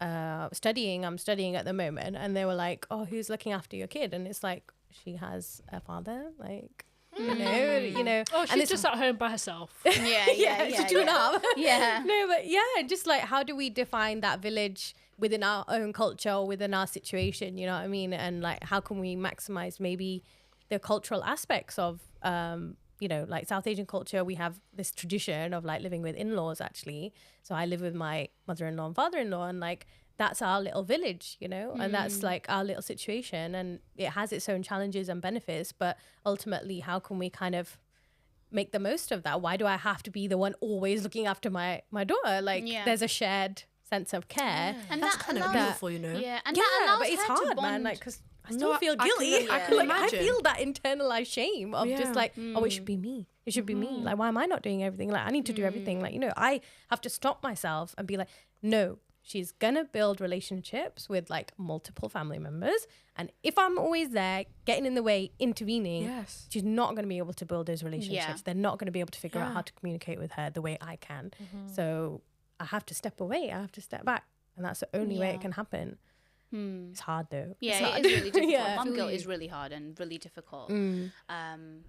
I'm studying at the moment, and they were like, oh, who's looking after your kid? And it's like, she has a father, like. You know. Oh, and she's it's just at home by herself. Yeah, it's 2.5. Yeah. No, but yeah, just like, how do we define that village within our own culture or within our situation? You know what I mean? And like, how can we maximize maybe the cultural aspects of, you know, like South Asian culture? We have this tradition of like living with in-laws, actually. So I live with my mother-in-law and father-in-law, and like, that's our little village, you know, and that's like our little situation, and it has its own challenges and benefits. But ultimately, how can we kind of make the most of that? Why do I have to be the one always looking after my daughter? Like, there's a shared sense of care. And That's that kind of allows- beautiful, you know. Yeah, and Yeah, that allows but it's her to hard, man. bond. Like, because I No, still feel I can- guilty. I can Like, I imagine. feel that internalized shame of Yeah. just like, oh, it should be me. It should be me. Like, why am I not doing everything? Like, I need to do everything. Like, you know, I have to stop myself and be like, no, she's gonna build relationships with like multiple family members. And if I'm always there, getting in the way, intervening, Yes. she's not gonna be able to build those relationships. Yeah. They're not gonna be able to figure out Yeah. how to communicate with her the way I can. So I have to step away. I have to step back. And that's the only way Yeah. it can happen. It's hard though. Yeah, It's it hard. is really difficult. Yeah. Mum guilt is really hard and really difficult. Mm.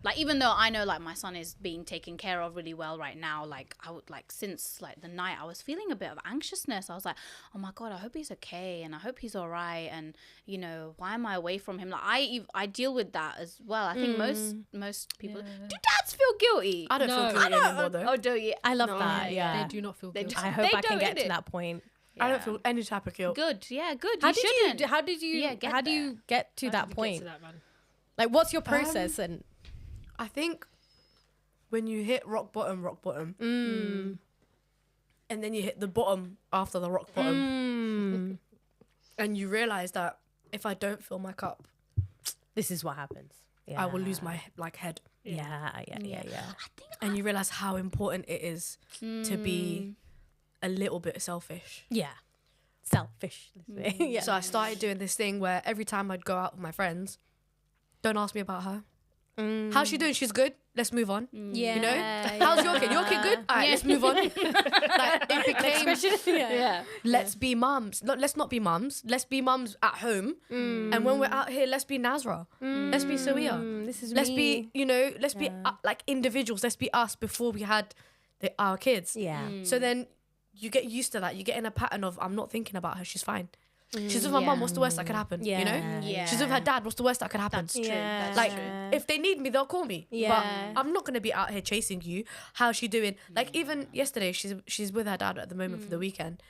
Like, even though I know like my son is being taken care of really well right now, like I would like, since like the night I was feeling a bit of anxiousness. I was like, oh my god, I hope he's okay and I hope he's all right, and you know, why am I away from him? Like, I deal with that as well. I think most people do. Dads feel guilty? I don't No. feel guilty anymore though. Oh, do you? I love No, that. Yeah. They do not feel They guilty. just- I hope They I can don't, get to innit? that point. I don't feel any type of guilt. Good. Yeah, good. How you did shouldn't. you? How did you? Yeah, get how do you get to How that did you get point? to that, man? Like, what's your process? And I think when you hit rock bottom, and then you hit the bottom after the rock bottom, and you realize that if I don't fill my cup, this is what happens. Yeah. I will lose my like head. Yeah. And you realize how important it is to be a little bit selfish. Yeah. Selfish. Yeah. So I started doing this thing where every time I'd go out with my friends, don't ask me about her. How's she doing? She's good. Let's move on. Yeah. You know? How's your kid? Your kid good? All right, let's move on. Like, it became, let's be mums. Let's not be mums. Let's be mums at home. And when we're out here, let's be Nazra. Let's be Sawia. Let's be, you know, let's be like individuals. Let's be us before we had our kids. Yeah. So then you get used to that. You get in a pattern of, I'm not thinking about her. She's fine. She's with my mum. What's the worst that could happen? Yeah. You know? Yeah. She's with her dad. What's the worst that could happen? That's true. Yeah. That's Like, true. if they need me, they'll call me. Yeah. But I'm not going to be out here chasing you. How's she doing? Like, even yesterday, she's with her dad at the moment for the weekend.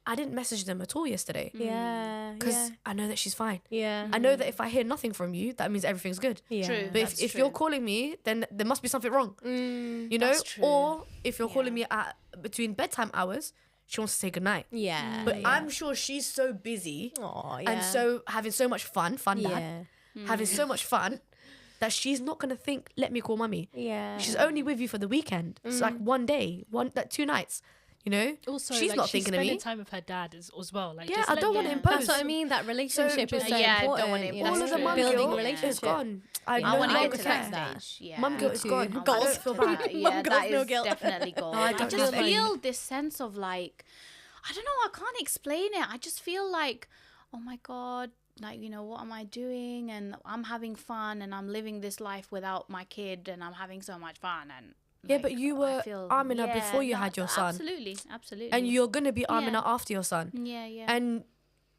I didn't message them at all yesterday. Yeah. Because I know that she's fine. Yeah. I know that if I hear nothing from you, that means everything's good. Yeah. True. But That's if true. you're calling me, then there must be something wrong. You know? That's true. Or if you're calling me at between bedtime hours, she wants to say goodnight. Yeah. But I'm sure she's so busy Aw, and so having so much fun dad, Yeah. having so much fun that she's not gonna think, let me call mummy. Yeah. She's only with you for the weekend. It's like one day, 2 nights. You know, Also, she's like, not she's thinking of spending me. time with her dad as well. Like, Yeah, just I let don't want to them- impose. That's what I mean. That relationship is so Yeah, I don't important. wanna you know, impose. All of the That's mum true. guilt building is relationship. gone. I I no want to longer get to care. that stage. Yeah. Mum guilt is gone. I I don't don't feel feel bad. that. Mum Yeah, guilt, that no is guilt. definitely gone. I I don't just feel feel this sense of like, I don't know, I can't explain it. I just feel like, oh my God, like, you know, what am I doing? And I'm having fun and I'm living this life without my kid and I'm having so much fun. And Yeah, like, but you were Aaminah before you had your son. Absolutely, absolutely. And you're gonna be Aaminah Yeah. after your son. Yeah, yeah. And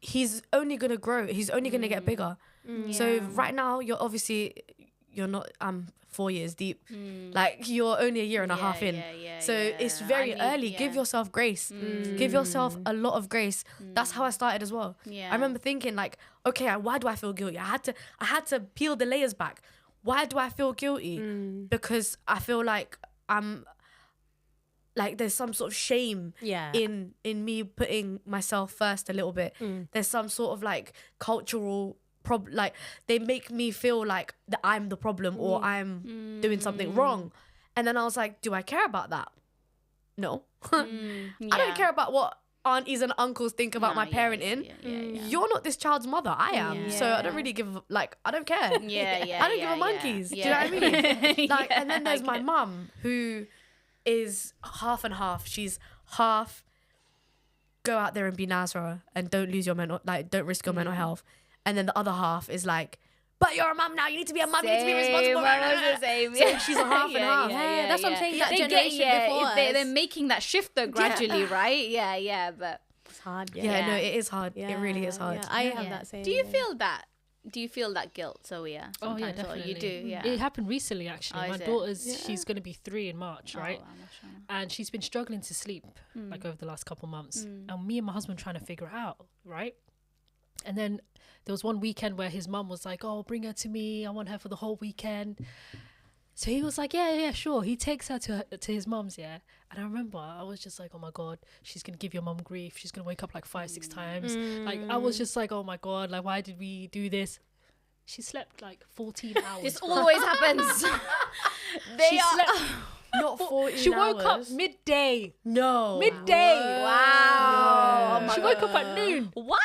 he's only gonna grow. He's only gonna get bigger. So right now, you're not. I'm 4 years deep. Like, you're only a year and a half in. So it's very early. Give yourself grace. Give yourself a lot of grace. That's how I started as well. Yeah. I remember thinking like, okay, why do I feel guilty? I had to peel the layers back. Why do I feel guilty? Because I feel like I'm like, there's some sort of shame in me putting myself first a little bit. There's some sort of like cultural problem, like they make me feel like that I'm the problem or I'm doing something wrong. And then I was like, do I care about that? No. I don't care about what aunties and uncles think about my parenting. You're not this child's mother. I am. So I don't really give, like, I don't care. I don't give a monkeys. Do you know what I mean? Like, and then there's my mum who is half and half. She's half go out there and be Nazra and don't lose your mental, like, don't risk your mental health. And then the other half is like, but you're a mum now. You need to be a mum. You need to be responsible. So she's a half and half. Yeah, that's what I'm saying. That They generation before they're us. making that shift though gradually, right? Yeah, but It's hard. Yeah, no, it is hard. It really is hard. Yeah, I have that same. do you feel that? Do you feel that guilt? So yeah, Oh yeah, sometimes, or definitely. you do. Yeah. It happened recently actually. Oh, My is it? daughter's she's going to be 3 in March, right? Oh, wow, mashallah. And she's been struggling to sleep like over the last couple months. And me and my husband trying to figure it out, right? And then there was one weekend where his mum was like, "Oh, bring her to me. I want her for the whole weekend." So he was like, yeah, sure. He takes her to his mum's, yeah. And I remember I was just like, oh my God, she's going to give your mum grief. She's going to wake up like 5-6 times. Like, I was just like, oh my God, like, why did we do this? She slept like 14 hours. This always happens. She slept Not 14 She woke up hours. midday. No. Midday. Wow. Yeah. She woke up at noon. Why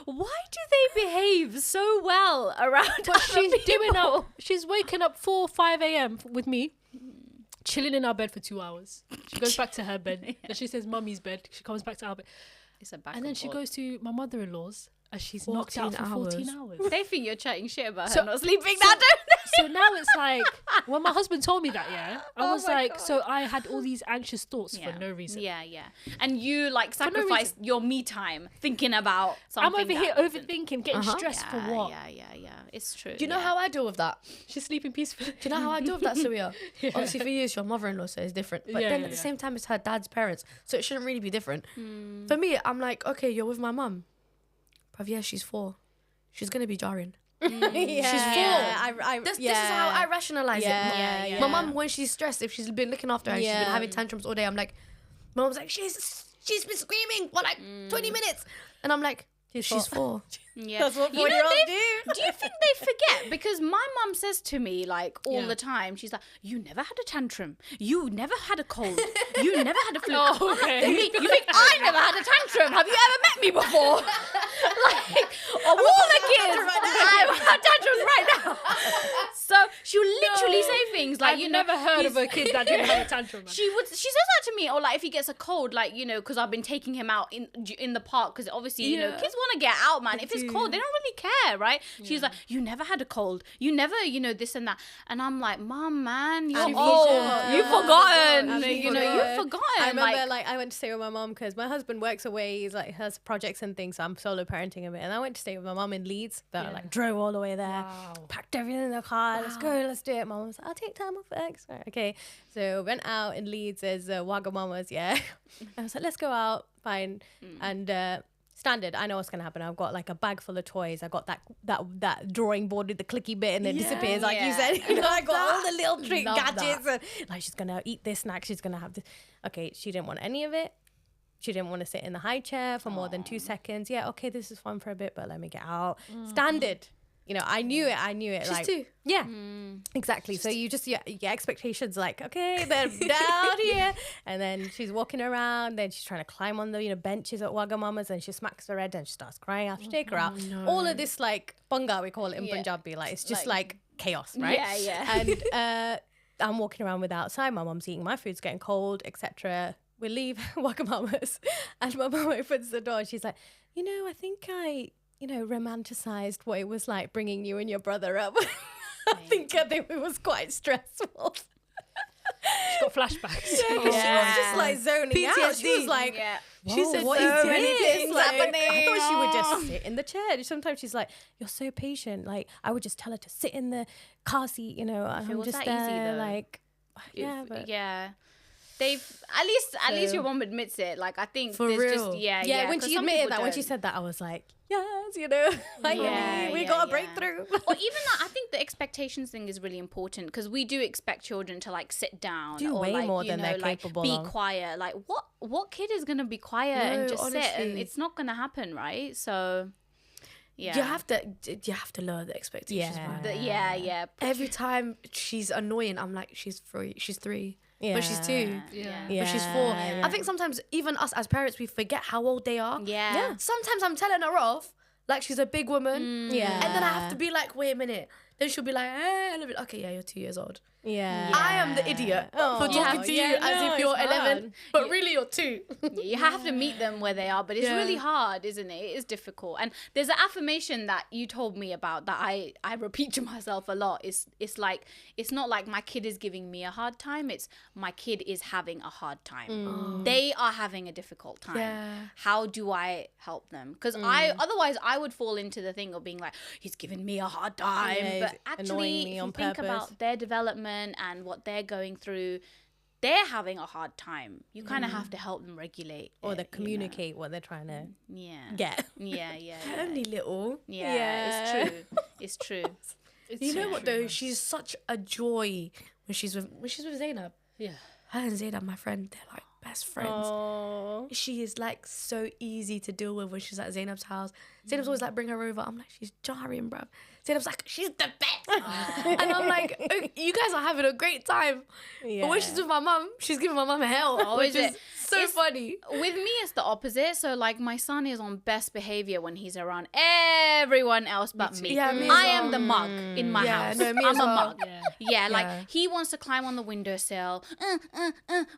do they behave so well around But other she's doing people? up. She's waking up 4-5 a.m. with me, chilling in our bed for 2 hours. She goes back to her bed. Then she says, "Mummy's bed." She comes back to our bed, It's a back and then she forth. goes to my mother-in-law's, and she's knocked out for 14 hours. They think you're chatting shit about So- her not sleeping now, don't they? So now it's like, when my husband told me that, I Oh was my like, God. so I had all these anxious thoughts Yeah. for no reason. Yeah. And you like no sacrificed your me time thinking about I'm something. over here that wasn't- overthinking, getting stressed for what? Yeah. It's true. Do you know how I deal with that? She's sleeping peacefully. Do you know how I deal with that, Sawia? Obviously, for you, it's your mother-in-law, so it's different. But Yeah, then yeah, at the yeah. same time, it's her dad's parents, so it shouldn't really be different. For me, I'm like, okay, you're with my mum. Bruv, yeah, she's 4. She's gonna be jarring. Yeah. She's 4. I, This is how I rationalize it. Yeah. My mum, when she's stressed, if she's been looking after her, she's Yeah. been having tantrums all day. I'm like, my mum's like, she's been screaming for like 20 minutes, and I'm like, she's 4. Yeah. That's what You know, 4-year-olds they- do you think they forget? Because my mum says to me, like, all Yeah. the time, she's like, you never had a tantrum. You never had a cold. You never had a flu. Oh, okay. You think I never had a tantrum? Have you ever met me before? Like, of all the kids, I've had tantrums right now. So She would literally say things like, I've never heard of a kid that didn't have a tantrum. Man. She says that to me, or like if he gets a cold, like, you know, because I've been taking him out in the park, because obviously, you know, kids want to get out, man. If it's cold, they don't really care, right? She's like, you never had a cold, you never, you know, this and that, and I'm like, Mom, man, you're old, you've forgotten, you know, you've forgotten. I remember, like, I went to stay with my mom because my husband works away. He's like has projects and things, so I'm solo parenting a bit. And I went to stay with my mom in Leeds. So I like drove all the way there, packed everything in the car. Let's go, let's do it. Mom was like, I'll take time off work. Okay, so went out in Leeds. There's Wagamamas, I was like, let's go out, fine, and. Standard, I know what's gonna happen. I've got like a bag full of toys. I got that drawing board with the clicky bit and it disappears, like you said. You know, I got all the little trick gadgets. And, like, she's gonna eat this snack. She's gonna have this. Okay, she didn't want any of it. She didn't want to sit in the high chair for more than 2 seconds. Yeah, okay, this is fun for a bit, but let me get out. Standard. You know, I knew it. She's like, 2. Yeah, exactly. So you just, your expectations like, okay, they're down here. And then she's walking around. Then she's trying to climb on the, you know, benches at Wagamama's, and she smacks her head and she starts crying. I have to take her out. No. All of this, like, bunga, we call it in Punjabi. Like, it's just like chaos, right? And I'm walking around with outside. My mom's eating my food's getting cold, etc. We leave Wagamama's and my mom opens the door and she's like, you know, I think I romanticized what it was like bringing you and your brother up. I think it was quite stressful. She's got flashbacks. She was just like zoning out. She was like, she said what so is many things like, happening. I thought she would just sit in the chair. Sometimes she's like, you're so patient. Like, I would just tell her to sit in the car seat, you know. I'm was just that there, easy, though? like, but They've at least your mom admits it. Like, I think For there's real. just when she admitted that, when she said that, I was like, yes, you know, finally we got a breakthrough. Or even that, I think the expectations thing is really important, because we do expect children to like sit down, do or way like, more you than know, they're like capable be of. quiet. Like, what kid is gonna be quiet and just sit? And honestly. it's not gonna happen, right? So You have to lower the expectations. Yeah. Every time she's annoying, I'm like, she's 3. But she's 2. But she's 4. I think sometimes even us as parents, we forget how old they are. Yeah. Sometimes I'm telling her off like she's a big woman. And then I have to be like, wait a minute. Then she'll be like, and I'll be like, okay, you're 2 years old. I am the idiot for talking to you as if you're 11, but really you're 2. You have to meet them where they are, but it's really hard, isn't it? It is difficult. And there's an affirmation that you told me about that I repeat to myself a lot. It's like, it's not like my kid is giving me a hard time, it's my kid is having a hard time. They are having a difficult time. How do I help them? Because otherwise I would fall into the thing of being like, he's giving me a hard time. But actually, if you think about their development and what they're going through, they're having a hard time. You kind of have to help them regulate, or they communicate what they're trying to get. They're only little. It's true. You know what though? She's such a joy when she's with Zainab. Yeah. Her and Zainab, my friend, they're like best friends. Aww. She is like so easy to deal with when she's at Zainab's house. Zainab's always like, bring her over. I'm like, she's jarring, bruv. Zainab's like, she's the best. And I'm like, oh, you guys are having a great time. But when she's with my mum, she's giving my mum hell, which is so funny. With me, it's the opposite. So like, my son is on best behavior when he's around everyone else but me. Yeah, me I am the mug in my house. No, me I'm as a well. mug. Like he wants to climb on the windowsill.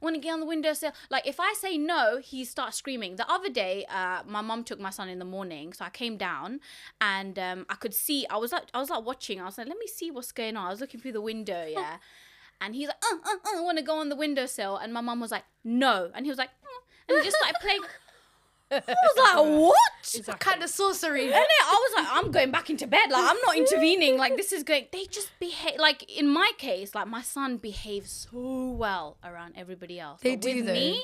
Want to get on the windowsill. Like, if I say no, he starts screaming. The other day, my mum took my son in the morning, so I came down and I could see. I was like watching. I was like, let me see what's going on. I was looking through the window, and he's like, I want to go on the windowsill. And my mum was like, no. And he was like, and he just started playing. I was like, what? What kind of sorcery? And then I was like, I'm going back into bed. Like, I'm not intervening. Like, this is going. They just behave. Like, in my case, like, my son behaves so well around everybody else. They but do, with though. me.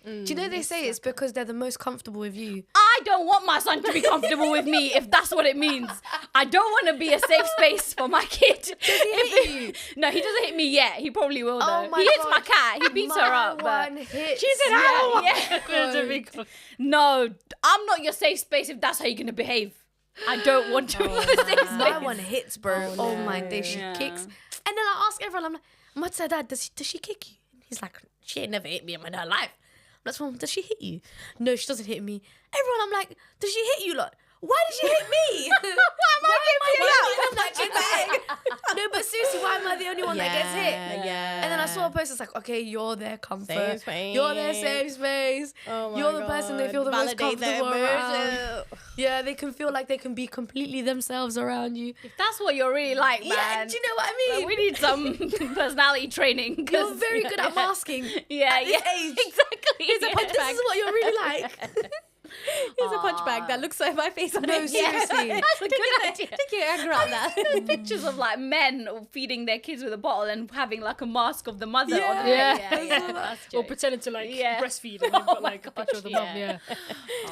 Do you know they say it's because they're the most comfortable with you? I don't want my son to be comfortable with me, if that's what it means. I don't want to be a safe space for my kid. Does he hit you? No, he doesn't hit me yet. He probably will, though. Oh He hits my cat. He beats her up. But hits. she said, no, I'm not your safe space if that's how you're going to behave. I don't want to be your safe space. My one hits, bro. Oh my day, she kicks. And then I ask everyone, I'm like, what's her dad? Does she kick you? And he's like, she ain't never hit me in my entire life. That's wrong. Does she hit you? No, she doesn't hit me. Everyone, I'm like, does she hit you? Like, why did she hate me? Why am I that kid bag? No, but seriously, why am I the only one that gets hit? Yeah. And then I saw a post that's like, okay, you're their comfort. Safe space. You're their safe space. Oh my You're the person they feel the most Validate their comfortable around. emotions. Yeah, they can feel like they can be completely themselves around you. If that's what you're really like, man. Yeah, do you know what I mean? We need some personality training. You're very good at masking. Yeah, at this age. exactly. Here's a punch This bag. is what you're really like. Here's a punch bag that looks like my face on No, it. seriously. That's a good idea. Take your anger on that. There's pictures of like men feeding their kids with a bottle and having like a mask of the mother. Yeah. on the Yeah. That's Or joke. pretending to like Yeah. breastfeed and they've got like a picture of the mum. yeah. Yeah,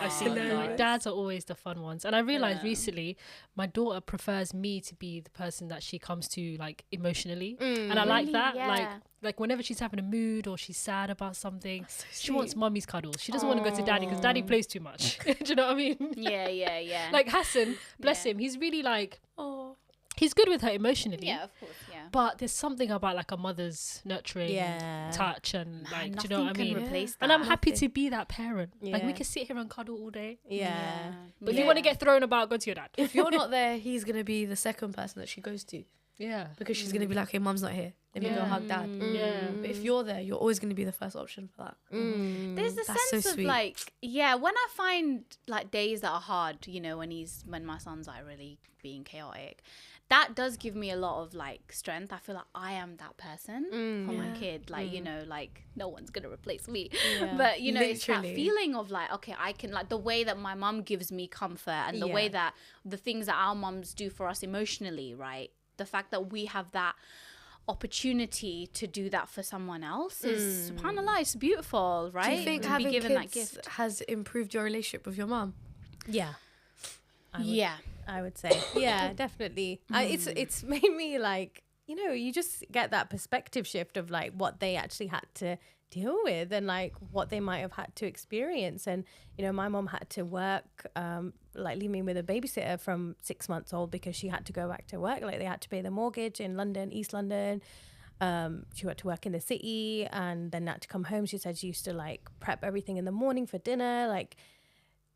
I see. hilarious. Like, dads are always the fun ones, and I realized Yeah. recently my daughter prefers me to be the person that she comes to like emotionally, and I like Really? that. Yeah. Like whenever she's having a mood or she's sad about something, so she wants sweet. mummy's cuddles. She doesn't want to go to daddy because daddy plays too much. Do you know what I mean? Yeah. Like Hassan, bless Yeah. him, he's really like, Oh. he's good with her emotionally. Yeah, of course, yeah. But there's something about like a mother's nurturing Yeah. touch and like, do you Nothing know what I can mean? replace that. And I'm happy Nothing. to be that parent. Like we Yeah. can sit here and cuddle all day. Yeah. But if you want to get thrown about, go to your dad. If you're not there, he's going to be the second person that she goes to. Yeah. Because she's going to be like, hey, mum's not here. Let me go Yeah. hug dad. Yeah. But if you're there, you're always going to be the first option for that. There's a That's so sense of sweet. like, when I find like days that are hard, when my son's like really being chaotic, that does give me a lot of like strength. I feel like I am that person for my kid. Like, like no one's going to replace me. Yeah. But, it's that Literally. feeling of like, okay, I can, like the way that my mum gives me comfort and the way that the things that our mums do for us emotionally, right? The fact that we have that opportunity to do that for someone else is subhanallah, it's beautiful, right? Do you think To be having given that kids gift. has improved your relationship with your mum? Yeah. Yeah. I would say. Yeah, definitely. It's made me like, you just get that perspective shift of like what they actually had to deal with and like what they might have had to experience. And, my mom had to work, like leave me with a babysitter from 6 months old because she had to go back to work. Like they had to pay the mortgage in London, East London. She went to work in the city and then had to come home. She said she used to like prep everything in the morning for dinner. Like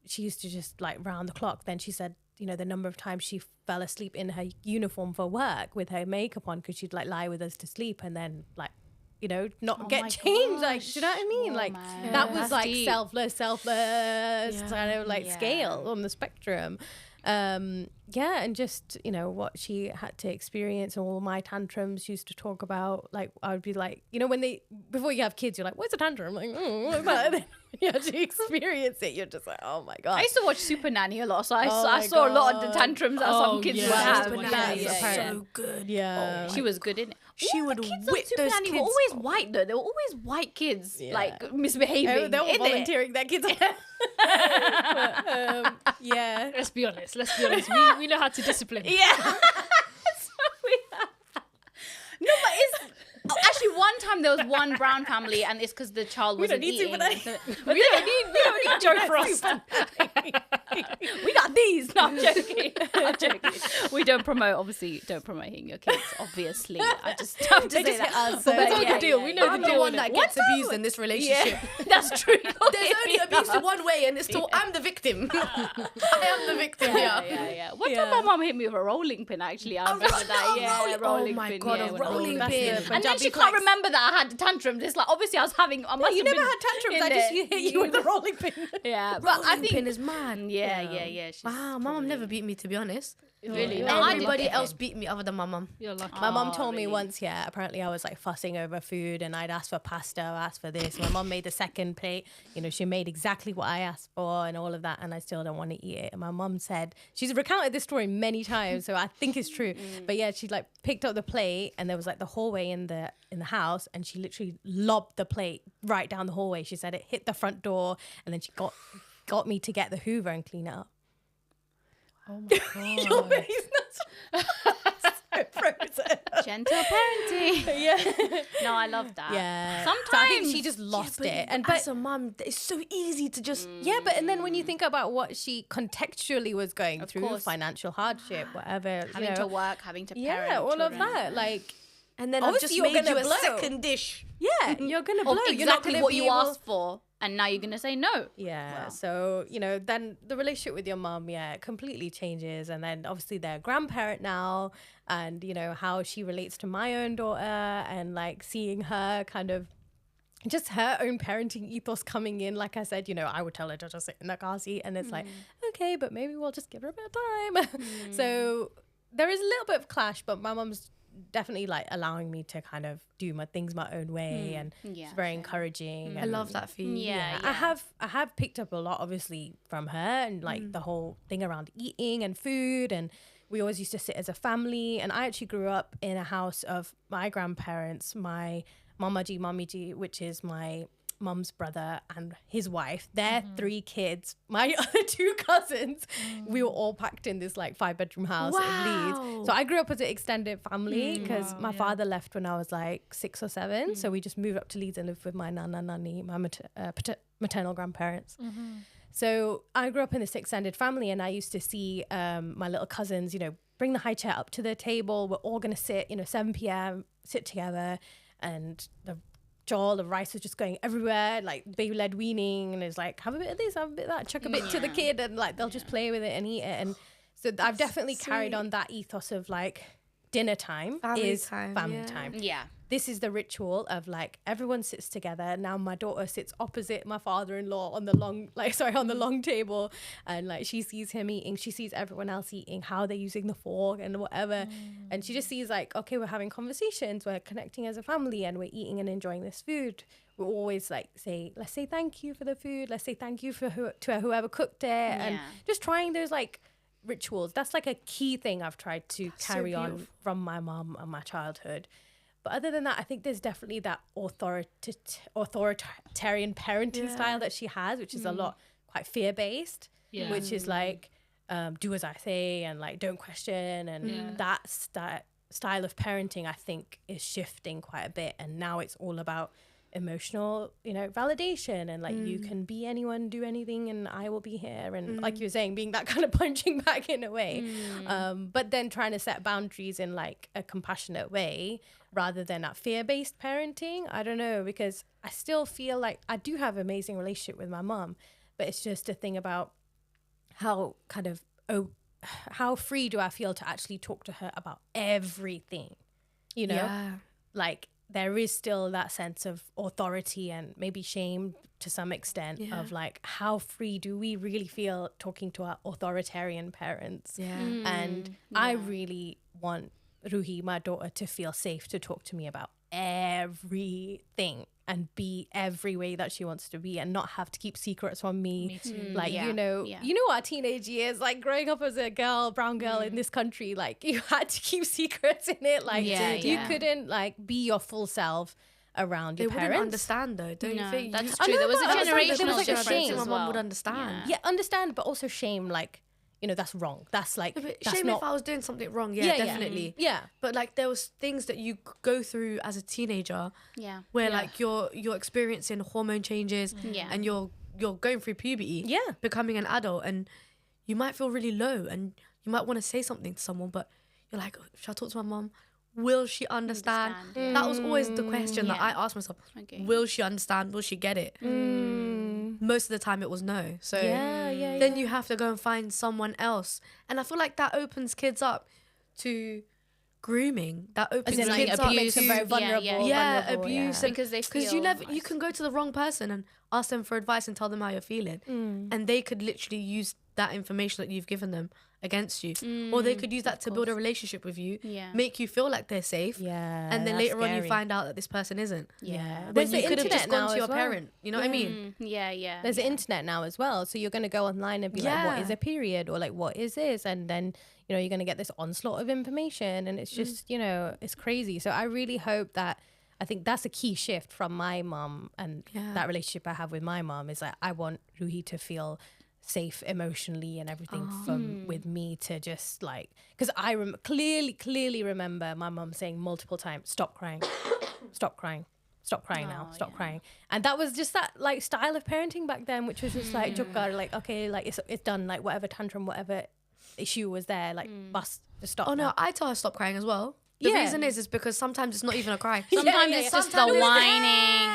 she used to just like round the clock. Then she said, the number of times she fell asleep in her uniform for work with her makeup on because she'd like lie with us to sleep and then like, not get my changed. Like, do gosh. you know what I mean? Oh, Like man. that was That's like deep. selfless kind of like scale on the spectrum. And just, what she had to experience and all my tantrums she used to talk about. Like, I would be like, before you have kids, you're like, what's a tantrum? Like, what's that? And then when you actually experience it, you're just like, oh my God. I used to watch Super Nanny a lot, so I Oh my saw a lot of the God. tantrums that Oh, some kids yeah. would have. Super Yeah, Nanny yeah, is yeah. so good. Yeah. She was good in it. She All would the kids whip on Super those Nanny kids. were always white though. They were always white kids, Yeah. like misbehaving. They were innit? volunteering their kids. Yeah. Let's be honest. We know how to discipline. Yeah. No, but it's actually one time there was one brown family, and it's because the child We don't wasn't need eating. Super Nanny. We don't need Joe Frost. We got these. No, I'm joking. We don't promote hitting your kids. Obviously, I just have to They say just hit that. us, But so- We know the deal. We know I'm the the deal. one that gets abused in this relationship. Yeah, that's true. There's only abuse in one way, and it's to I'm the victim. I am the victim. Yeah. One time my mom hit me with a rolling pin. Actually, I remember that. Yeah, rolling Oh my pin. God, yeah, a when I was rolling little. pin. And then Punjabi she can't flex. remember that I had the tantrums. It's like obviously I was having. I must You have never been had tantrums. in I just there. hit you with a rolling pin. Yeah, but Rolling I think pin is mad. yeah. She's Wow, my mum never beat me, to be honest. really. Yeah. No, I did. Everybody else beat me other than my mum. You're lucky. My mum Oh, told me really? once, apparently I was like fussing over food and I'd asked for pasta, I asked for this. My mum made the second plate. She made exactly what I asked for and all of that, and I still don't want to eat it. And my mum said, she's recounted this story many times, so I think it's true. But yeah, she like picked up the plate and there was like the hallway in the house, and she literally lobbed the plate right down the hallway. She said it hit the front door, and then she got me to get the Hoover and clean it up. Oh my God. Your face, that's so frozen. Gentle parenting. Yeah. No, I love that. Yeah. Sometimes So I think she just lost it. And as a mum, it's so easy to just and then when you think about what she contextually was going through, course. financial hardship, whatever, having to work, having to parent. all of children. that, like, and then I've Obviously just you're made gonna you a blow. second dish. yeah, you're gonna blow. Of You're not exactly gonna what be you able- asked for. and now you're gonna say no. Yeah. Wow. So, you know, then the relationship with your mom, completely changes. And then obviously they're a grandparent now, and, you know, how she relates to my own daughter, and like seeing her kind of just her own parenting ethos coming in. Like I said, you know, I would tell her to just sit in the car seat, and it's like, okay, but maybe we'll just give her a bit of time. So there is a little bit of clash, but my mom's definitely like allowing me to kind of do my things my own way, and it's very encouraging. I love that for you. Yeah. I have picked up a lot, obviously, from her, and like the whole thing around eating and food, and we always used to sit as a family. And I actually grew up in a house of my grandparents, my Mamiji, which is my mum's brother and his wife, their 3 kids, my other 2 cousins. We were all packed in this like 5-bedroom house in Leeds. So I grew up as an extended family because my father left when I was like 6 or 7. So we just moved up to Leeds and lived with my nana, nani, my maternal grandparents. So I grew up in this extended family, and I used to see my little cousins, you know, bring the high chair up to the table. We're all going to sit, you know, 7 p.m., sit together, and the rice was just going everywhere, like baby led weaning, and it's like, have a bit of this, have a bit of that, chuck a bit to the kid, and like they'll just play with it and eat it. And so I've definitely carried on that ethos of like dinner time is family time. Yeah. This is the ritual of like everyone sits together. Now my daughter sits opposite my father-in-law on the long table, and like she sees him eating, she sees everyone else eating, how they're using the fork and whatever, and she just sees like, okay, we're having conversations, we're connecting as a family, and we're eating and enjoying this food. We always like let's say thank you for the food, let's say thank you to whoever cooked it, and just trying those like rituals. That's like a key thing I've tried to carry on from my mom and my childhood. But other than that, I think there's definitely that authoritarian parenting style that she has, which is a lot quite fear-based, which is like, do as I say, and like don't question. And that style of parenting, I think, is shifting quite a bit. And now it's all about emotional, you know, validation, and like you can be anyone, do anything, and I will be here. And like you were saying, being that kind of punching back in a way, but then trying to set boundaries in like a compassionate way rather than that fear-based parenting. I don't know, because I still feel like I do have an amazing relationship with my mom, but it's just a thing about how kind of how free do I feel to actually talk to her about everything, you know? Like there is still that sense of authority and maybe shame to some extent of like, how free do we really feel talking to our authoritarian parents? And I really want Ruhi, my daughter, to feel safe to talk to me about everything and be every way that she wants to be, and not have to keep secrets from me. Like, you know our teenage years, like growing up as a brown girl in this country, like you had to keep secrets in it. Like you couldn't like be your full self around your parents. They wouldn't understand though, don't you think? That's true. There was a generational difference. My mom would understand. Yeah, understand, but also shame, like, you know, that's wrong. That's like, that's shame not... if I was doing something wrong. Yeah, definitely. Yeah. But like there was things that you go through as a teenager where like you're experiencing hormone changes and you're going through puberty, becoming an adult, and you might feel really low and you might want to say something to someone, but you're like, should I talk to my mom? Will she understand? That was always the question that I asked myself. Will she understand? Will she get it? Most of the time it was no. So then you have to go and find someone else. And I feel like that opens kids up to grooming. That opens kids like up abuse. to very vulnerable. Abuse. Because they feel... you can go to the wrong person and ask them for advice and tell them how you're feeling. And they could literally use that information that you've given them against you, or they could use that to build a relationship with you, make you feel like they're safe, and then later on you find out that this person isn't. There's you could have just gone to your well. parent, you know what I mean? There's the internet now as well, so you're going to go online and be like, what is a period, or like, what is this? And then, you know, you're going to get this onslaught of information, and it's just, you know, it's crazy. So I really hope that, I think that's a key shift from my mom, and that relationship I have with my mom is like, I want Ruhi to feel safe emotionally and everything with me, to just like, because I clearly remember my mum saying multiple times, stop crying, stop crying, stop crying now, stop crying. And that was just that like style of parenting back then, which was just like, like, okay, like it's done, like whatever tantrum, whatever issue was there, like bust, just stop. No, I tell her stop crying as well. The reason is because sometimes it's not even a cry. Sometimes it's just the whining.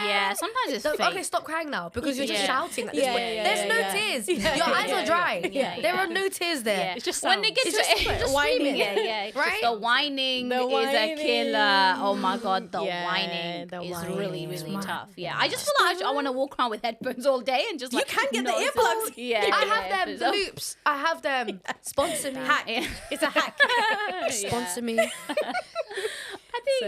Yeah, sometimes it's fake. Okay, stop crying now because you're just shouting at this point. There's no tears. Yeah. Your eyes are dry. Yeah. There are no tears there. Yeah. It's just when they sounds. get It's to just whining. screaming. Right? Right? The whining is a killer. Oh my god, the whining is really, really tough. Yeah. I just feel like I want to walk around with headphones all day and just like You can get the noise earplugs. it. Yeah. I have them, the loops. I have them. Sponsor me. Hack. It's a hack. Sponsor me. I think,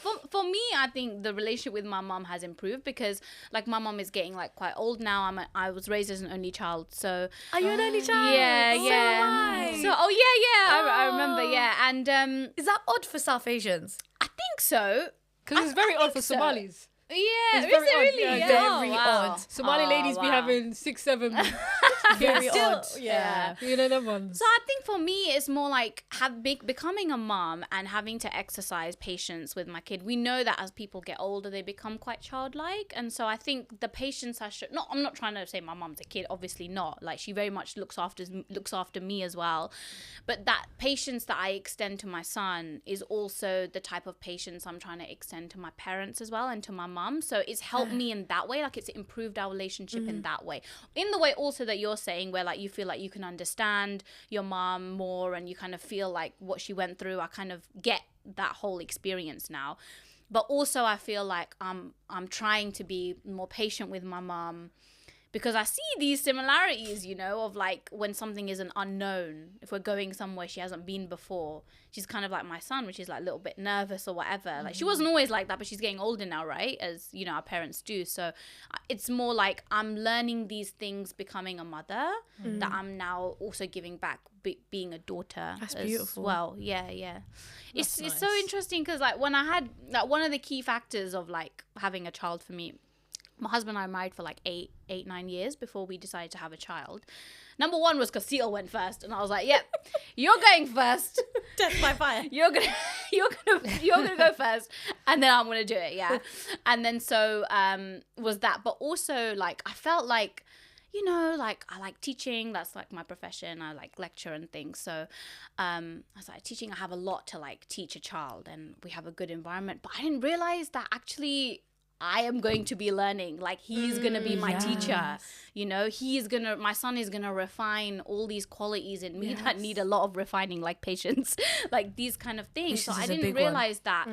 So, For me, I think the relationship with my mom has improved because, like, my mom is getting like quite old now. I was raised as an only child, so. Are you an only child? Yeah, So yeah. am I. So, I remember, yeah, and Is that odd for South Asians? I think so. Because it's very odd for think so. Somalis. Yeah, It's is very it odd, really? yeah, Yeah, very wow. odd. Somali ladies be wow. having 6, 7 Very kids. odd. Yeah. You know them ones. So I think for me, it's more like becoming a mom and having to exercise patience with my kid. We know that as people get older, they become quite childlike, and so I think the patience I should. I'm not trying to say my mom's a kid. Obviously not. Like, she very much looks after me as well. But that patience that I extend to my son is also the type of patience I'm trying to extend to my parents as well and to my mum. So it's helped me in that way. Like, it's improved our relationship in that way. In the way also that you're saying, where like you feel like you can understand your mom more and you kind of feel like what she went through. I kind of get that whole experience now. But also I feel like I'm trying to be more patient with my mom, because I see these similarities, you know, of like when something is an unknown, if we're going somewhere she hasn't been before, she's kind of like my son, which is like a little bit nervous or whatever. Like, she wasn't always like that, but she's getting older now, right? As, you know, our parents do. So it's more like I'm learning these things becoming a mother that I'm now also giving back being a daughter. That's as beautiful. well. Yeah. It's so nice. interesting because like when I had like one of the key factors of like having a child for me, my husband and I were married for like 9 years before we decided to have a child. Number one was because Seetal went first, and I was like, "Yep, you're going first. Death by fire. You're gonna go first, and then I'm gonna do it." Yeah, and then so was that, but also like I felt like, you know, like I like teaching. That's like my profession. I like lecture and things. So I was like, teaching, I have a lot to like teach a child, and we have a good environment. But I didn't realize that actually I am going to be learning. Like, he's going to be my teacher, you know, my son is going to refine all these qualities in me that need a lot of refining, like patience, like these kind of things. So I didn't realize that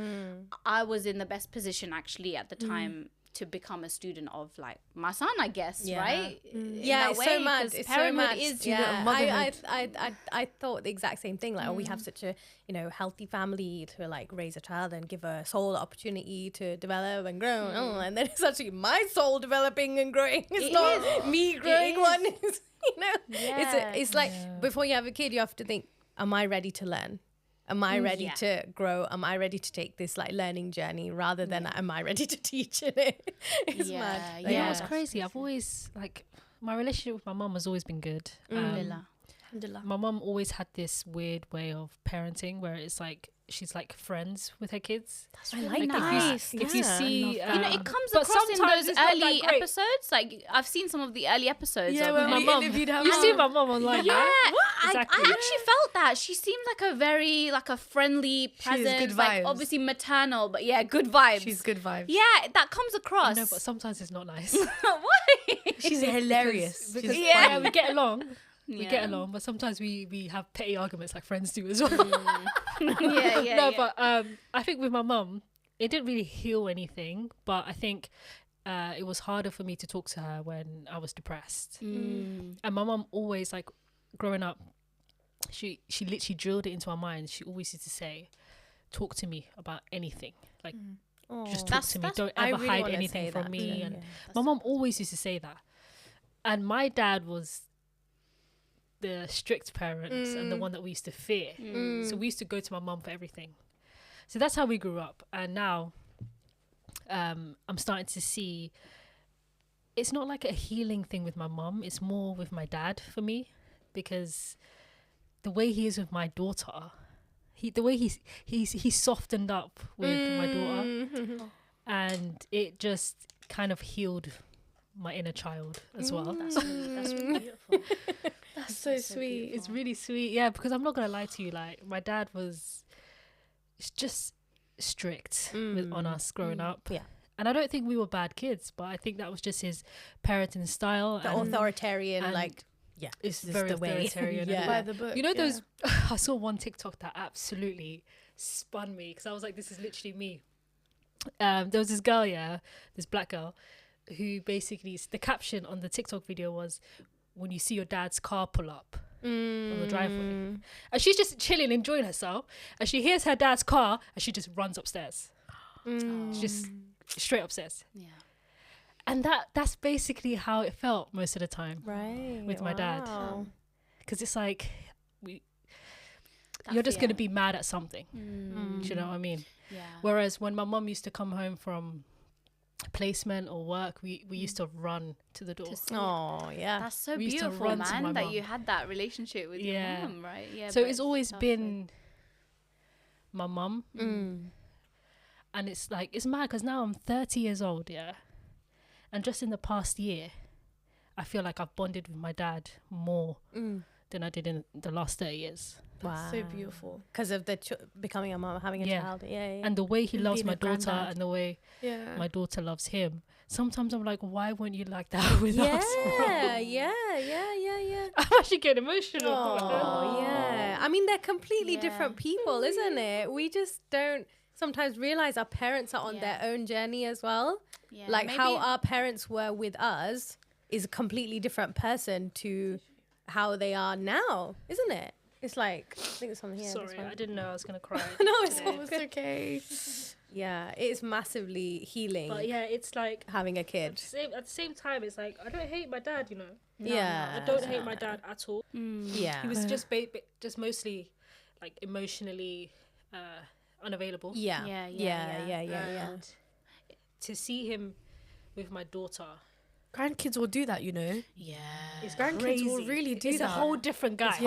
I was in the best position actually at the time to become a student of like my son, I guess, right? Yeah, it's so mad. It's so mad. Is I thought the exact same thing. Like, we have such a, you know, healthy family to like raise a child and give a soul the opportunity to develop and grow. And then it's actually my soul developing and growing. It's not me growing one. It's, you know, it's like before you have a kid, you have to think, am I ready to learn? Am I ready to grow? Am I ready to take this like learning journey rather than am I ready to teach in it? It's mad. Like, You know what's crazy? I've always like, my relationship with my mum has always been good. Alhamdulillah. My mum always had this weird way of parenting where it's like she's like friends with her kids. That's really nice. If you see, you know, it comes but across in sometimes those it's not that early great. episodes. Like, I've seen some of the early episodes of when my we mum. interviewed her You mum. see my mum online, Yeah, right? I Exactly. actually felt that. She seemed like a very, like a friendly presence. good like, vibes. obviously maternal, but yeah, good vibes. She's good vibes. Yeah, that comes across. No, but sometimes it's not nice. Why? She's hilarious. Because She's Yeah. we get along. We Yeah. get along, but sometimes we have petty arguments like friends do as well. yeah. No, but I think with my mum, it didn't really heal anything, but I think it was harder for me to talk to her when I was depressed. And my mum always, like, growing up, she literally drilled it into our minds. She always used to say, talk to me about anything, like just talk to me, don't ever really hide wanna anything say from that me. too, And yeah. my mum always used to say that. And my dad was the strict parents and the one that we used to fear. So we used to go to my mum for everything. So that's how we grew up. And now I'm starting to see it's not like a healing thing with my mum. It's more with my dad for me, because the way he is with my daughter, he's softened up with my daughter, and it just kind of healed my inner child as well. That's really beautiful. That's so sweet. It's really sweet, yeah, because I'm not gonna lie to you, like, my dad was it's just strict on us growing up. Yeah. And I don't think we were bad kids, but I think that was just his parenting style. The authoritarian, it's this is very the way. authoritarian. Yeah. By the book. You know those, I saw one TikTok that absolutely spun me because I was like, this is literally me. There was this girl, this black girl, who basically, the caption on the TikTok video was, when you see your dad's car pull up on the driveway. And she's just chilling, enjoying herself. And she hears her dad's car and she just runs upstairs. She's just straight upstairs. Yeah. And that's basically how it felt most of the time. Right. With my dad. Because it's like, That you're just fear. going to be mad at something. Do you know what I mean? Yeah. Whereas when my mum used to come home from placement or work, we used to run to the door. Oh, yeah. That's so We used to beautiful, run to my man, that mum. you had that relationship with your mum, right? Yeah. So but it's always tough, been my mum. And it's like, it's mad because now I'm 30 years old, and just in the past year, I feel like I've bonded with my dad more than I did in the last 30 years. Wow. So beautiful. Because of the becoming a mom, having a child. Yeah. And the way he loves being my a daughter granddad. and the way Yeah. my daughter loves him. Sometimes I'm like, why weren't you like that with us? Yeah. I'm actually getting emotional. Oh, yeah. I mean, they're completely Yeah. different people, isn't it? We just don't sometimes realize our parents are on their own journey as well. Yeah, Like maybe- how our parents were with us is a completely different person to how they are now, isn't it? It's like, I think there's something here. this Sorry, one. I didn't know I was going to cry. No, it's today. all good. okay. Yeah, it's massively healing But yeah, it's like, having a at kid. the same time, it's like, I don't hate my dad, you know. Yeah. I don't hate my dad at all. Yeah. He was just just mostly like emotionally unavailable. Yeah. Yeah. And to see him with my daughter, Grandkids will do that, you know. Yeah. it's Grandkids crazy. will really do It's that. a whole different guy. Grandkids